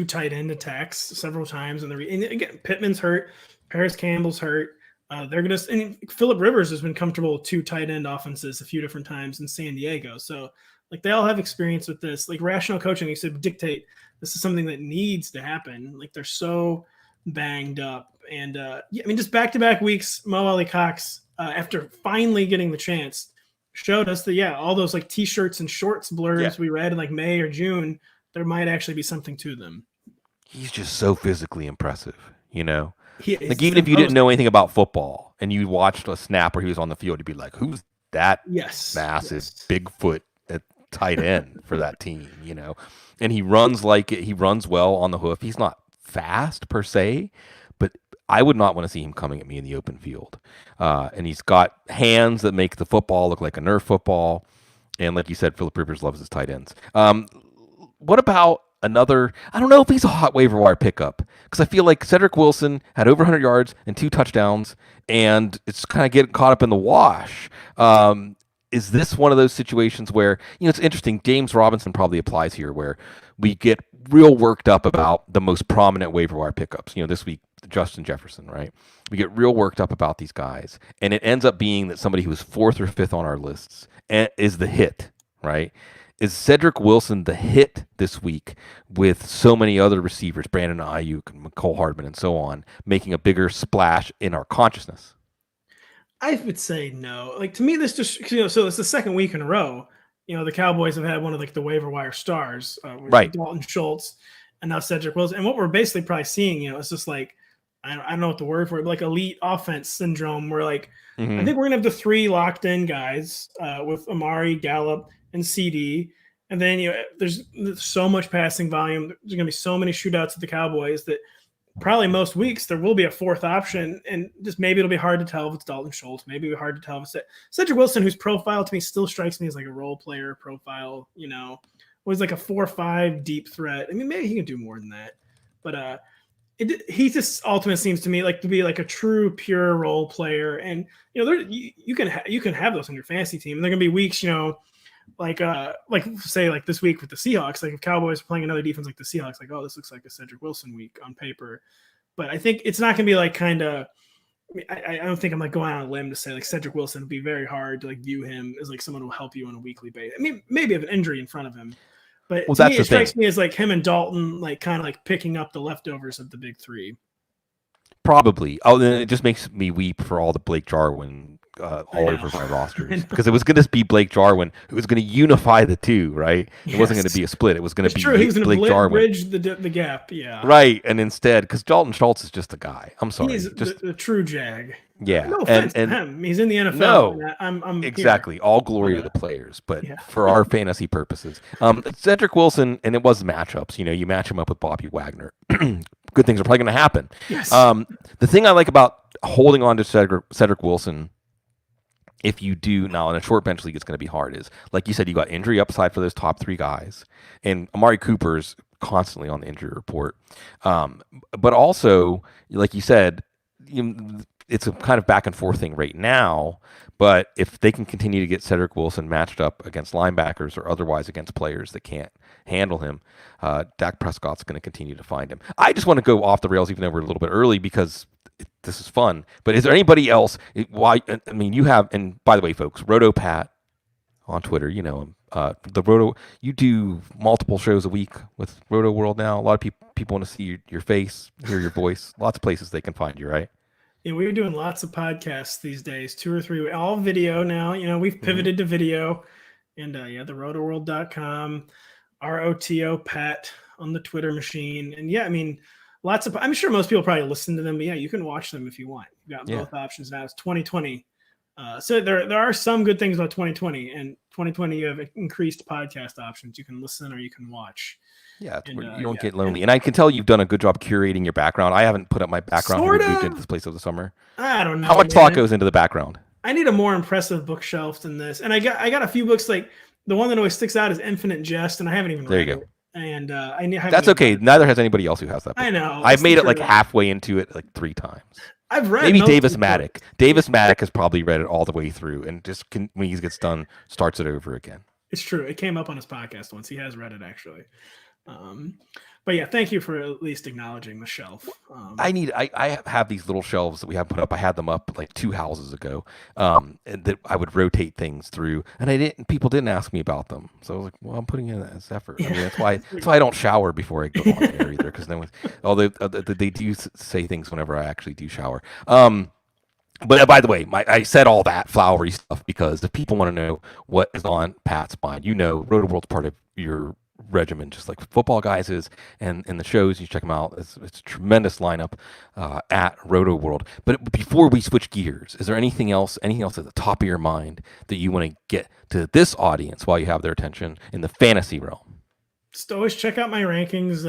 tight end attacks several times, and again, Pittman's hurt, Paris Campbell's hurt. And Phillip Rivers has been comfortable with 2 tight end offenses a few different times in San Diego. So like they all have experience with this. Like rational coaching, they said dictate this is something that needs to happen. Like they're so banged up. And just back-to-back weeks, Mo Alley Cox, after finally getting the chance, showed us that all those like t-shirts and shorts blurbs we read in like May or June, there might actually be something to them. He's just so physically impressive, Even if you didn't know anything about football and you watched a snap where he was on the field, you'd be like, who's that massive Bigfoot at tight end for that team, And he runs he runs well on the hoof. He's not fast per se, but I would not want to see him coming at me in the open field. And he's got hands that make the football look like a Nerf football. And like you said, Phillip Rivers loves his tight ends. What about another? I don't know if he's a hot waiver wire pickup, because I feel like Cedric Wilson had over 100 yards and 2 touchdowns, and it's kind of getting caught up in the wash. Is this one of those situations where, it's interesting, James Robinson probably applies here, where we get real worked up about the most prominent waiver wire pickups. This week, Justin Jefferson, right? We get real worked up about these guys, and it ends up being that somebody who's 4th or 5th on our lists is the hit, right? Is Cedric Wilson the hit this week with so many other receivers, Brandon Ayuk and Mecole Hardman and so on, making a bigger splash in our consciousness? I would say no. Like to me, this just so it's the second week in a row. The Cowboys have had one of like the waiver wire stars, right? Dalton Schultz, and now Cedric Wilson. And what we're basically probably seeing, it's just like I don't know what the word for it, but like elite offense syndrome. Where like I think we're gonna have the 3 locked in guys with Amari, Gallup, and CD. And then there's so much passing volume. There's gonna be so many shootouts at the Cowboys that probably most weeks there will be a 4th option, and just maybe it'll be hard to tell if it's Dalton Schultz. Maybe it'll be hard to tell if it's Cedric Wilson, whose profile to me still strikes me as like a role player profile. Was like a 4-5 deep threat. Maybe he can do more than that, but he just ultimately seems to me like to be like a true pure role player. And you can have those on your fantasy team. And there are gonna be weeks, say like this week with the Seahawks, like if Cowboys are playing another defense like the Seahawks, like, oh, this looks like a Cedric Wilson week on paper. But I think it's not going to be like kind of. I don't think I'm like going on a limb to say like Cedric Wilson would be very hard to like view him as like someone who will help you on a weekly basis. I mean, maybe have an injury in front of him, but to me, it strikes me as like him and Dalton, like kind of like picking up the leftovers of the big three. Probably. Oh, then it just makes me weep for all the Blake Jarwin all over my rosters because it was going to be Blake Jarwin who was going to unify the two, right? It wasn't going to be a split. It was going to be He was Blake Jarwin. Bridge the gap, yeah. Right, and instead, because Dalton Schultz is just a guy. I'm sorry, he's just the true jag. Yeah, no offense to him. He's in the NFL. No, I'm exactly. Here. All glory to the players, but for our fantasy purposes, Cedric Wilson, and it was matchups. You know, you match him up with Bobby Wagner. Good things are probably going to happen. Yes. The thing I like about holding on to Cedric Wilson, if you do now in a short bench league, it's going to be hard. Is like you said, you got injury upside for those top three guys, and Amari Cooper's constantly on the injury report. But also, like you said, it's a kind of back and forth thing right now. But if they can continue to get Cedric Wilson matched up against linebackers or otherwise against players that can't handle him, Dak Prescott's going to continue to find him. I just want to go off the rails, even though we're a little bit early, because this is fun. But is there anybody else? Why? I mean, you have, and by the way, folks, Roto Pat on Twitter, you know him. The Roto, you do multiple shows a week with Roto World now. A lot of people want to see your face, hear your voice. Lots of places they can find you, right? Yeah, we're doing lots of podcasts these days, 2 or 3, all video now. You know, we've pivoted to video, and the rotoworld.com, ROTO Pat on the Twitter machine, and I mean, lots of. I'm sure most people probably listen to them, but you can watch them if you want. You've got both options now. It's 2020, so there are some good things about 2020, and 2020 you have increased podcast options. You can listen or you can watch. Yeah, you don't get lonely. And I can tell you've done a good job curating your background. I haven't put up my background we moved into this place over the summer. I don't know. How much thought goes into the background? I need a more impressive bookshelf than this. And I got a few books, like the one that always sticks out is Infinite Jest, and I haven't even read it. And that's okay. Neither has anybody else who has that book. I know. I've made it like halfway into it like 3 times. I've read maybe Davis Maddock. Davis Maddock has probably read it all the way through and just when he gets done, starts it over again. It's true. It came up on his podcast once. He has read it actually. But thank you for at least acknowledging the shelf. I have these little shelves that we have put up. I had them up like 2 houses ago, and that I would rotate things through, and people didn't ask me about them. So I was like, well, I'm putting in that effort. I mean, that's why I don't shower before I go on there either, because although they do say things whenever I actually do shower. But by the way, I said all that flowery stuff because if people want to know what is on Pat's mind, Roto World's part of your regimen, just like football guys is, and the shows, you check them out. It's a tremendous lineup at Roto World. But before we switch gears, is there anything else at the top of your mind that you want to get to this audience while you have their attention in the fantasy realm? Just always check out my rankings.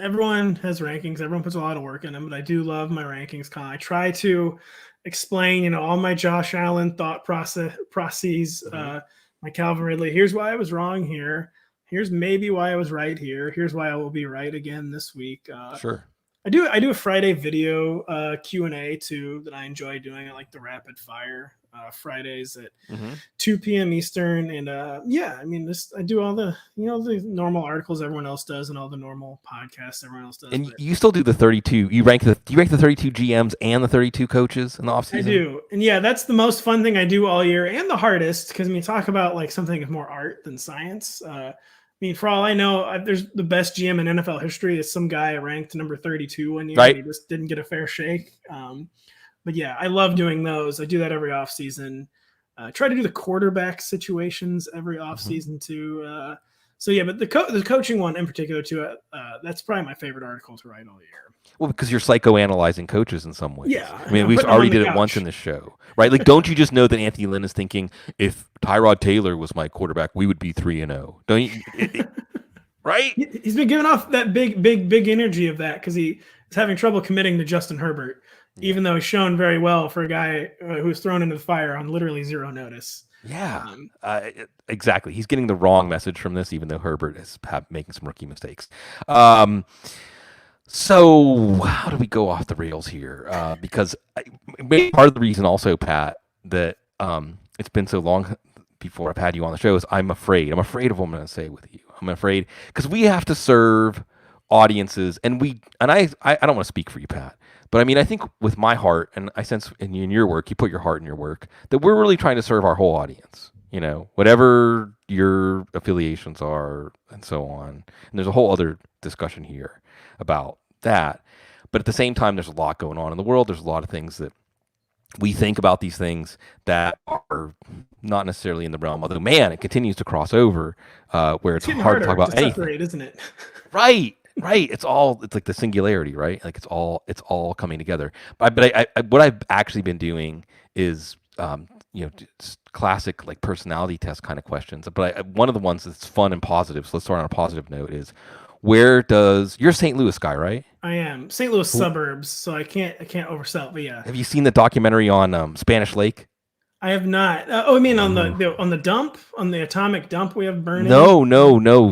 Everyone has rankings. Everyone puts a lot of work in them, but I do love my rankings. I try to explain, all my Josh Allen thought processes, my Calvin Ridley. Here's why I was wrong here. Here's maybe why I was right here. Here's why I will be right again this week. Sure. I do a Friday video Q&A too that I enjoy doing. I like the rapid fire Fridays at 2 p.m. Eastern. And I do all the the normal articles everyone else does and all the normal podcasts everyone else does. And you still do the 32. You rank the 32 GMs and the 32 coaches in the offseason? I do. And that's the most fun thing I do all year and the hardest, because talk about like something of more art than science. For all I know, there's the best GM in NFL history is some guy ranked number 32 one year. Right. And he just didn't get a fair shake. But I love doing those. I do that every offseason. Try to do the quarterback situations every offseason too. But the coaching one in particular too, that's probably my favorite article to write all year. Well, because you're psychoanalyzing coaches in some ways. Yeah. We already did it once in this show, right? Like, don't you just know that Anthony Lynn is thinking, if Tyrod Taylor was my quarterback, we would be 3-0. Don't you? Right? He's been giving off that big energy of that because he is having trouble committing to Justin Herbert, even though he's shown very well for a guy who was thrown into the fire on literally zero notice. Yeah, exactly. He's getting the wrong message from this, even though Herbert is making some rookie mistakes. So how do we go off the rails here? Because part of the reason also, Pat, that it's been so long before I've had you on the show is I'm afraid. I'm afraid of what I'm going to say with you. I'm afraid because we have to serve audiences, and I don't want to speak for you, Pat, but I mean I think with my heart, and I sense in your work, you put your heart in your work, that we're really trying to serve our whole audience. Whatever your affiliations are, and so on. And there's a whole other discussion here about that. But at the same time, there's a lot going on in the world. There's a lot of things that we think about these things that are not necessarily in the realm. Although, man, it continues to cross over, where it's getting hard to talk harder about to anything. separate, isn't it? Right. It's like the singularity, right? Like it's all coming together. But what I've actually been doing is, just classic like personality test kind of questions. But one of the ones that's fun and positive. So let's start on a positive note. Is you're a St. Louis guy, right? I am St. Louis suburbs, so I can't oversell. But yeah, Have you seen the documentary on Spanish Lake? I have not. I mean on the dump, on the atomic dump we have burning. No.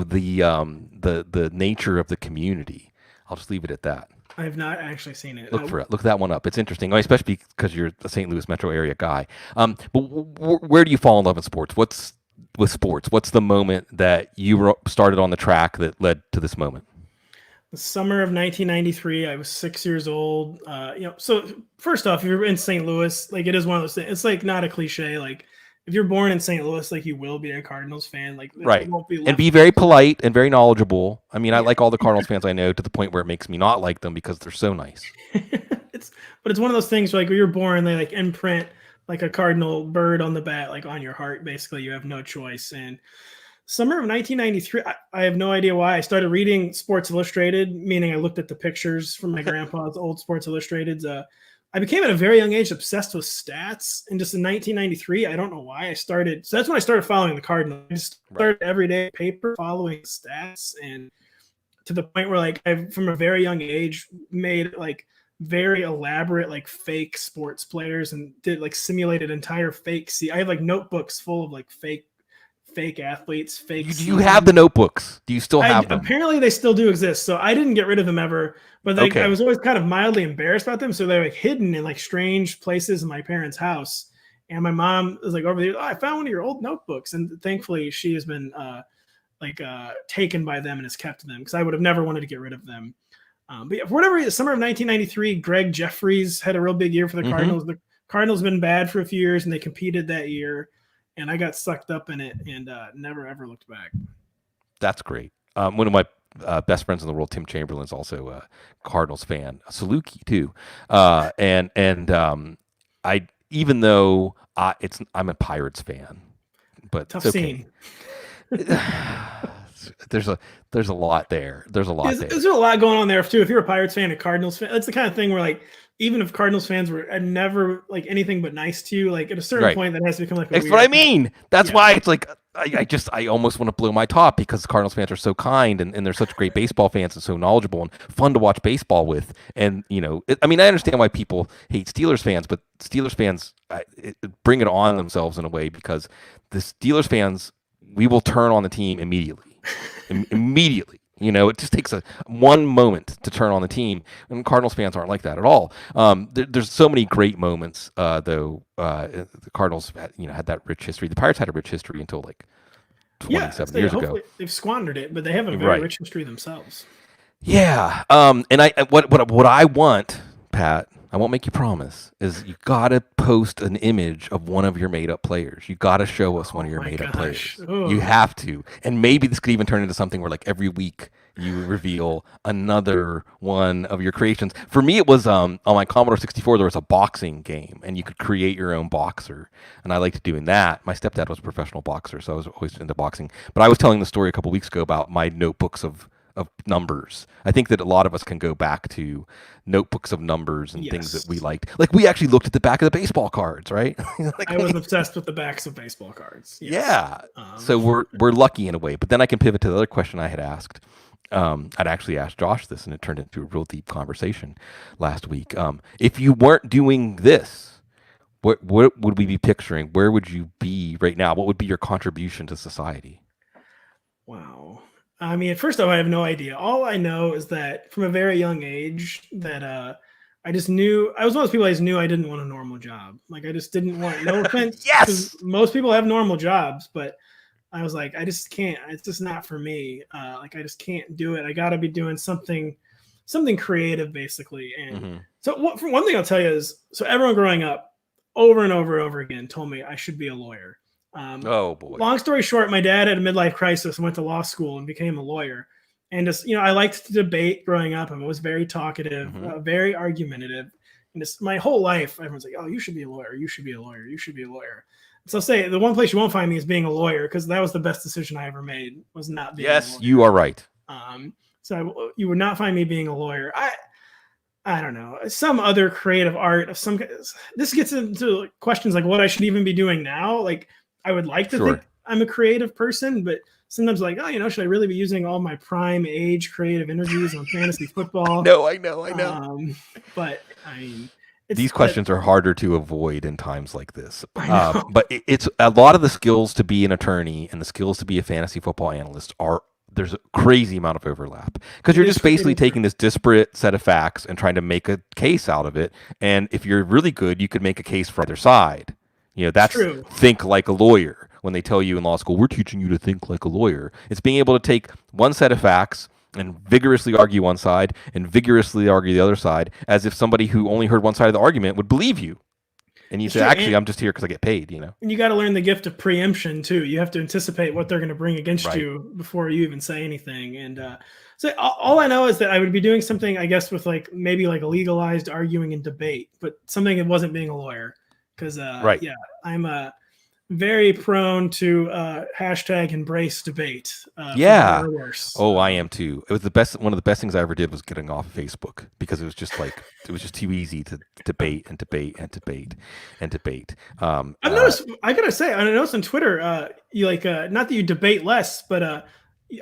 The nature of the community. I'll just leave it at that. I have not actually seen it. Look for it. Look that one up. It's interesting, especially because you're a St. Louis metro area guy. But where do you fall in love in sports? What's the moment that you started on the track that led to this moment? The summer of 1993, I was 6 years old. So first off, if you're in St. Louis, like it is one of those things. It's like not a cliche. Like if you're born in St. Louis, like you will be a Cardinals fan. Like right, and be very polite and very knowledgeable. I mean, I like all the Cardinals fans I know to the point where it makes me not like them because they're so nice. It's one of those things where, like when you're born, they like imprint like a cardinal bird on the bat, like on your heart. Basically, you have no choice. And summer of 1993, I have no idea why. I started reading Sports Illustrated, meaning I looked at the pictures from my grandpa's old Sports Illustrateds. I became at a very young age obsessed with stats. And just in 1993, I don't know why I started. So that's when I started following the Cardinals. I just started everyday paper following stats, and to the point where like I, from a very young age, made like very elaborate like fake sports players and did like simulated entire fake. I have like notebooks full of like fake athletes, fake. Do you have the notebooks? Do you still have them? Apparently they still do exist. So I didn't get rid of them ever, but like, I was always kind of mildly embarrassed about them. So they're like hidden in like strange places in my parents' house. And my mom was like over there, I found one of your old notebooks. And thankfully she has been taken by them and has kept them because I would have never wanted to get rid of them. But yeah, for whatever reason, summer of 1993, Greg Jeffries had a real big year for the Cardinals. The Cardinals have been bad for a few years and they competed that year. And I got sucked up in it and never, ever looked back. That's great. One of my best friends in the world, Tim Chamberlain, is also a Cardinals fan, a Saluki too. And I, even though I'm a Pirates fan, but tough okay. scene. There's a lot there. There's a lot going on there too. If you're a Pirates fan, a Cardinals fan, it's the kind of thing where like, even if Cardinals fans were never like anything but nice to you, like at a certain point that has to become like that's what I mean. That's why it's like I almost want to blow my top because Cardinals fans are so kind and they're such great baseball fans and so knowledgeable and fun to watch baseball with. And I understand why people hate Steelers fans, but Steelers fans bring it on themselves in a way because the Steelers fans, we will turn on the team immediately. Immediately. It just takes one moment to turn on the team, and Cardinals fans aren't like that at all. There's so many great moments, though. The Cardinals, had that rich history. The Pirates had a rich history until like 27 years ago. They've squandered it, but they have a very rich history themselves. Yeah. And what I want, Pat, I won't make you promise, is you gotta post an image of one of your made up players. You gotta show us one of your made up players. Ooh. You have to. And maybe this could even turn into something where like every week you reveal another one of your creations. For me, it was on my Commodore 64, there was a boxing game and you could create your own boxer. And I liked doing that. My stepdad was a professional boxer, so I was always into boxing. But I was telling the story a couple weeks ago about my notebooks of numbers. I think that a lot of us can go back to notebooks of numbers and things that we liked. Like we actually looked at the back of the baseball cards, right? I was obsessed with the backs of baseball cards. Yes. Yeah. So we're lucky in a way. But then I can pivot to the other question I had asked. I'd actually asked Josh this, and it turned into a real deep conversation last week. If you weren't doing this, what would we be picturing? Where would you be right now? What would be your contribution to society? Wow. I mean, first off, I have no idea. All I know is that from a very young age that I just knew I was one of those people. I just knew I didn't want a normal job. Like I just didn't want. No offense, Yes. most people have normal jobs, but I was like, I just can't. It's just not for me. Like I just can't do it. I got to be doing something creative, basically. And so, for one thing I'll tell you is, so everyone growing up, over and over and over again, told me I should be a lawyer. Oh boy. Long story short, my dad had a midlife crisis and went to law school and became a lawyer. And just, I liked to debate growing up. I was very talkative, very argumentative. And just my whole life, everyone's like, oh, you should be a lawyer. You should be a lawyer. You should be a lawyer. So I'll say the one place you won't find me is being a lawyer, because that was the best decision I ever made, was not being a lawyer. Yes, you are right. So you would not find me being a lawyer. I don't know, some other creative art of some. This gets into questions like what I should even be doing now. Like I would like to think I'm a creative person, but sometimes like, oh, should I really be using all my prime age creative energies on fantasy football? No, I know. But I mean, these questions are harder to avoid in times like this. But it's a lot of the skills to be an attorney and the skills to be a fantasy football analyst there's a crazy amount of overlap, because you're just basically taking this disparate set of facts and trying to make a case out of it. And if you're really good, you could make a case for either side. That's true. Think like a lawyer. When they tell you in law school, we're teaching you to think like a lawyer. It's being able to take one set of facts and vigorously argue one side and vigorously argue the other side, as if somebody who only heard one side of the argument would believe you. And you say, actually, I'm just here because I get paid, And you got to learn the gift of preemption, too. You have to anticipate what they're going to bring against you before you even say anything. And so all I know is that I would be doing something, I guess, with maybe a legalized arguing and debate, but something that wasn't being a lawyer. Because, I'm very prone to hashtag embrace debate. Yeah. Oh, I am too. It was the best. One of the best things I ever did was getting off of Facebook, because it was just too easy to debate and debate and debate and debate. I've noticed. I gotta say, I noticed on Twitter, you not that you debate less, but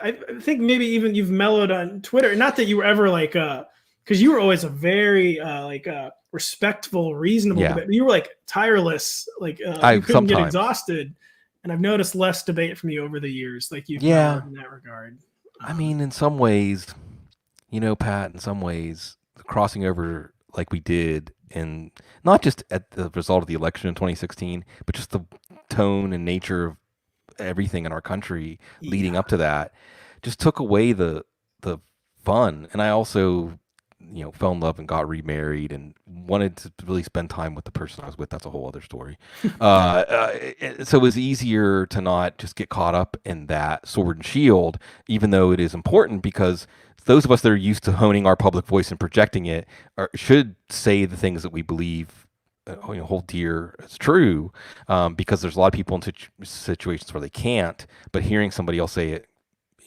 I think maybe even you've mellowed on Twitter. Not that you were ever because you were always a very respectful, reasonable debate. You were tireless, you couldn't get exhausted. And I've noticed less debate from you over the years, you've in that regard. I mean, in some ways, Pat, in some ways, crossing over like we did, and not just at the result of the election in 2016, but just the tone and nature of everything in our country leading up to that, just took away the fun. And I also fell in love and got remarried and wanted to really spend time with the person I was with. That's a whole other story. So it was easier to not just get caught up in that sword and shield, even though it is important, because those of us that are used to honing our public voice and projecting it should say the things that we believe hold dear as true, because there's a lot of people in situations where they can't, but hearing somebody else say it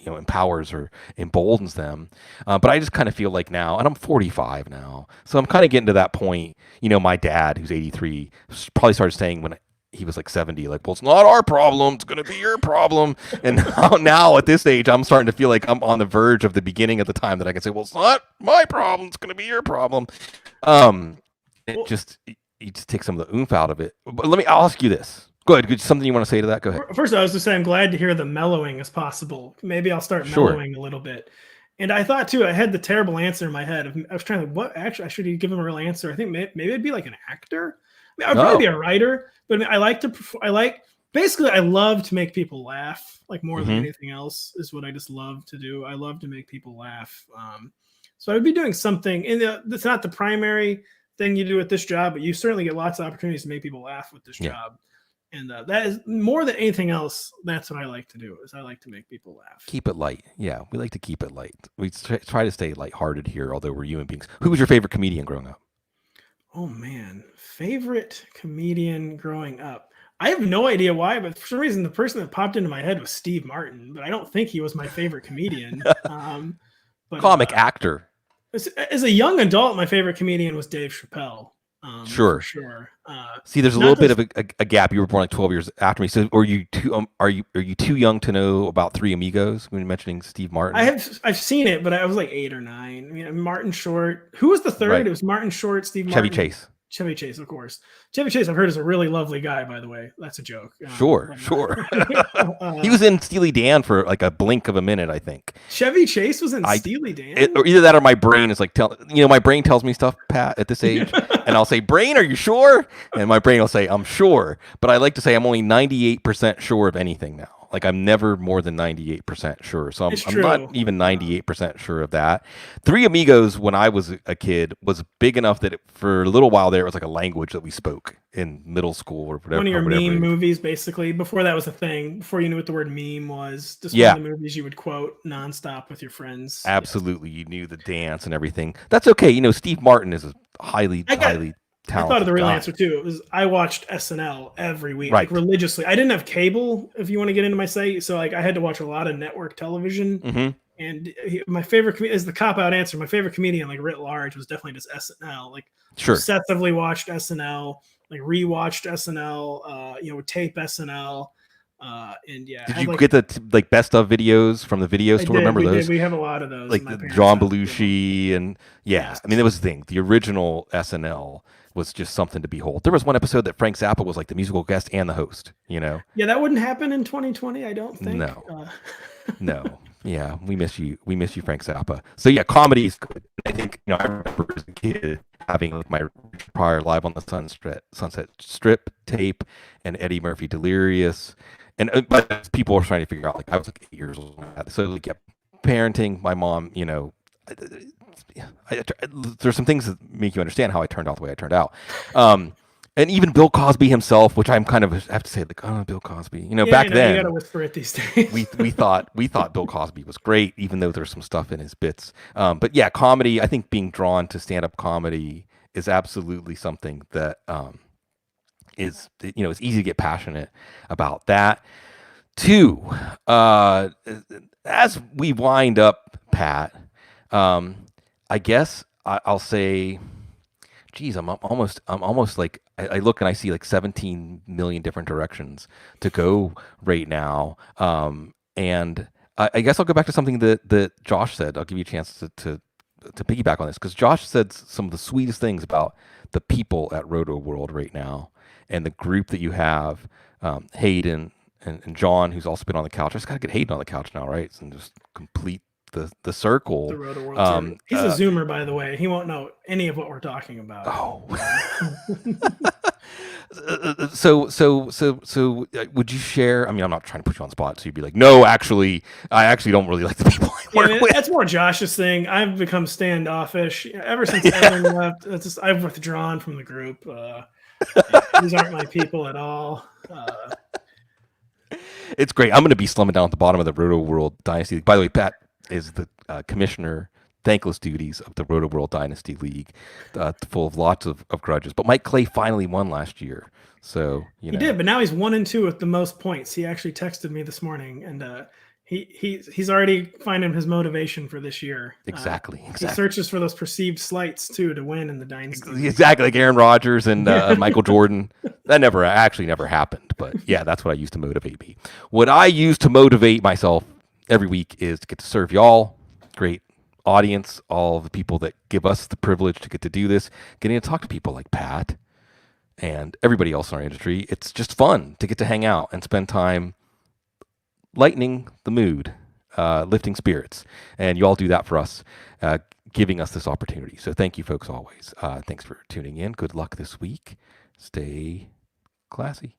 empowers or emboldens them. But I just kind of feel like now, and I'm 45 now, so I'm kind of getting to that point. My dad, who's 83, probably started saying when he was 70, well, it's not our problem, it's going to be your problem. And now at this age, I'm starting to feel like I'm on the verge of the beginning of the time that I can say, well, it's not my problem, it's going to be your problem. You just take some of the oomph out of it. But I'll ask you this. Go ahead. Something you want to say to that? Go ahead. First, I was just saying I'm glad to hear the mellowing as possible. Maybe I'll start mellowing a little bit. And I thought, too, I had the terrible answer in my head. I was trying to, what? Actually, I should give him a real answer. I think maybe it'd be an actor. I'd probably be a writer. But I love to make people laugh, more than anything else is what I just love to do. I love to make people laugh. So I would be doing something. And that's not the primary thing you do at this job, but you certainly get lots of opportunities to make people laugh with this job. And that is more than anything else. That's what I like to do. Is I like to make people laugh. Keep it light. Yeah, we like to keep it light. We try to stay lighthearted here, although we're human beings. Who was your favorite comedian growing up? Oh man, favorite comedian growing up. I have no idea why, but for some reason, the person that popped into my head was Steve Martin. But I don't think he was my favorite comedian. Comic actor. As a young adult, my favorite comedian was Dave Chappelle. Sure. See, there's a little bit of a gap. You were born 12 years after me. So, are you too young to know about Three Amigos when you're mentioning Steve Martin? I've seen it, but I was 8 or 9. I mean, Martin Short. Who was the third? Right. It was Martin Short, Steve Martin. Chevy Chase. Chevy Chase, of course. Chevy Chase, I've heard, is a really lovely guy, by the way. That's a joke. Sure. He was in Steely Dan for like a blink of a minute, I think. Chevy Chase was in Steely Dan? Or either that or my brain is like, my brain tells me stuff, Pat, at this age. And I'll say, brain, are you sure? And my brain will say, I'm sure. But I like to say I'm only 98% sure of anything now. Like I'm never more than 98% sure. So I'm not even 98% sure of that. Three Amigos, when I was a kid, was big enough that for a little while there, it was like a language that we spoke in middle school or whatever. One of your meme movies, basically. Before that was a thing, before you knew what the word meme was, just one of the movies you would quote nonstop with your friends. Absolutely. You knew the dance and everything. That's okay. Steve Martin is a highly talented. I thought of the real answer too. It was I watched SNL every week, like religiously. I didn't have cable, if you want to get into my site, so like I had to watch a lot of network television. Mm-hmm. And my favorite is the cop out answer. My favorite comedian, like writ large, was definitely just SNL. Like obsessively watched SNL, like rewatched SNL. Would tape SNL. And yeah, did you get the best of videos from the video store? Remember those? We have a lot of those. Like the John Belushi and I mean, that was the thing. The original SNL was just something to behold. There was one episode that Frank Zappa was like the musical guest and the host. Yeah, that wouldn't happen in 2020. I don't think. No, no. Yeah, we miss you. We miss you, Frank Zappa. So yeah, comedy is good. I think I remember as a kid having like my Pryor Live on the Sunset Strip tape and Eddie Murphy Delirious. And but people are trying to figure out, like, I was like 8 years old. So, like, parenting, my mom, there's some things that make you understand how I turned out the way I turned out. And even Bill Cosby himself, which I'm kind of have to say, like, oh, Bill Cosby. Back then, you gotta whisper it these days. we thought Bill Cosby was great, even though there's some stuff in his bits. But yeah, comedy. I think being drawn to stand-up comedy is absolutely something that is it's easy to get passionate about that. Two, as we wind up, Pat, I guess I'll say, geez, I'm almost like I look and I see like 17 million different directions to go right now. And I guess I'll go back to something that Josh said. I'll give you a chance to piggyback on this, because Josh said some of the sweetest things about the people at Roto World right now and the group that you have, Hayden and John, who's also been on the couch. I just got to get Hayden on the couch now, right? And just complete the circle. The Roto World. He's a Zoomer, by the way. He won't know any of what we're talking about. Oh. So would you share? I mean, I'm not trying to put you on the spot, so you'd be like, no, actually, I actually don't really like the people I work with. That's more Josh's thing. I've become standoffish ever since Evan left. I've withdrawn from the group. These aren't my people at all. It's great. I'm going to be slumming down at the bottom of the Roto World Dynasty League. By the way, Pat is the commissioner, thankless duties of the Roto World Dynasty League, full of lots of grudges. But Mike Clay finally won last year. So, He did, but now he's 1-2 with the most points. He actually texted me this morning, and he's already finding his motivation for this year. Exactly. He searches for those perceived slights too to win in the dynasty. Exactly, like Aaron Rodgers and Michael Jordan. That never happened. But yeah, that's what I use to motivate me. What I use to motivate myself every week is to get to serve y'all, great audience, all the people that give us the privilege to get to do this, getting to talk to people like Pat and everybody else in our industry. It's just fun to get to hang out and spend time lightening the mood, lifting spirits. And you all do that for us, giving us this opportunity. So thank you, folks, always. Thanks for tuning in. Good luck this week. Stay classy.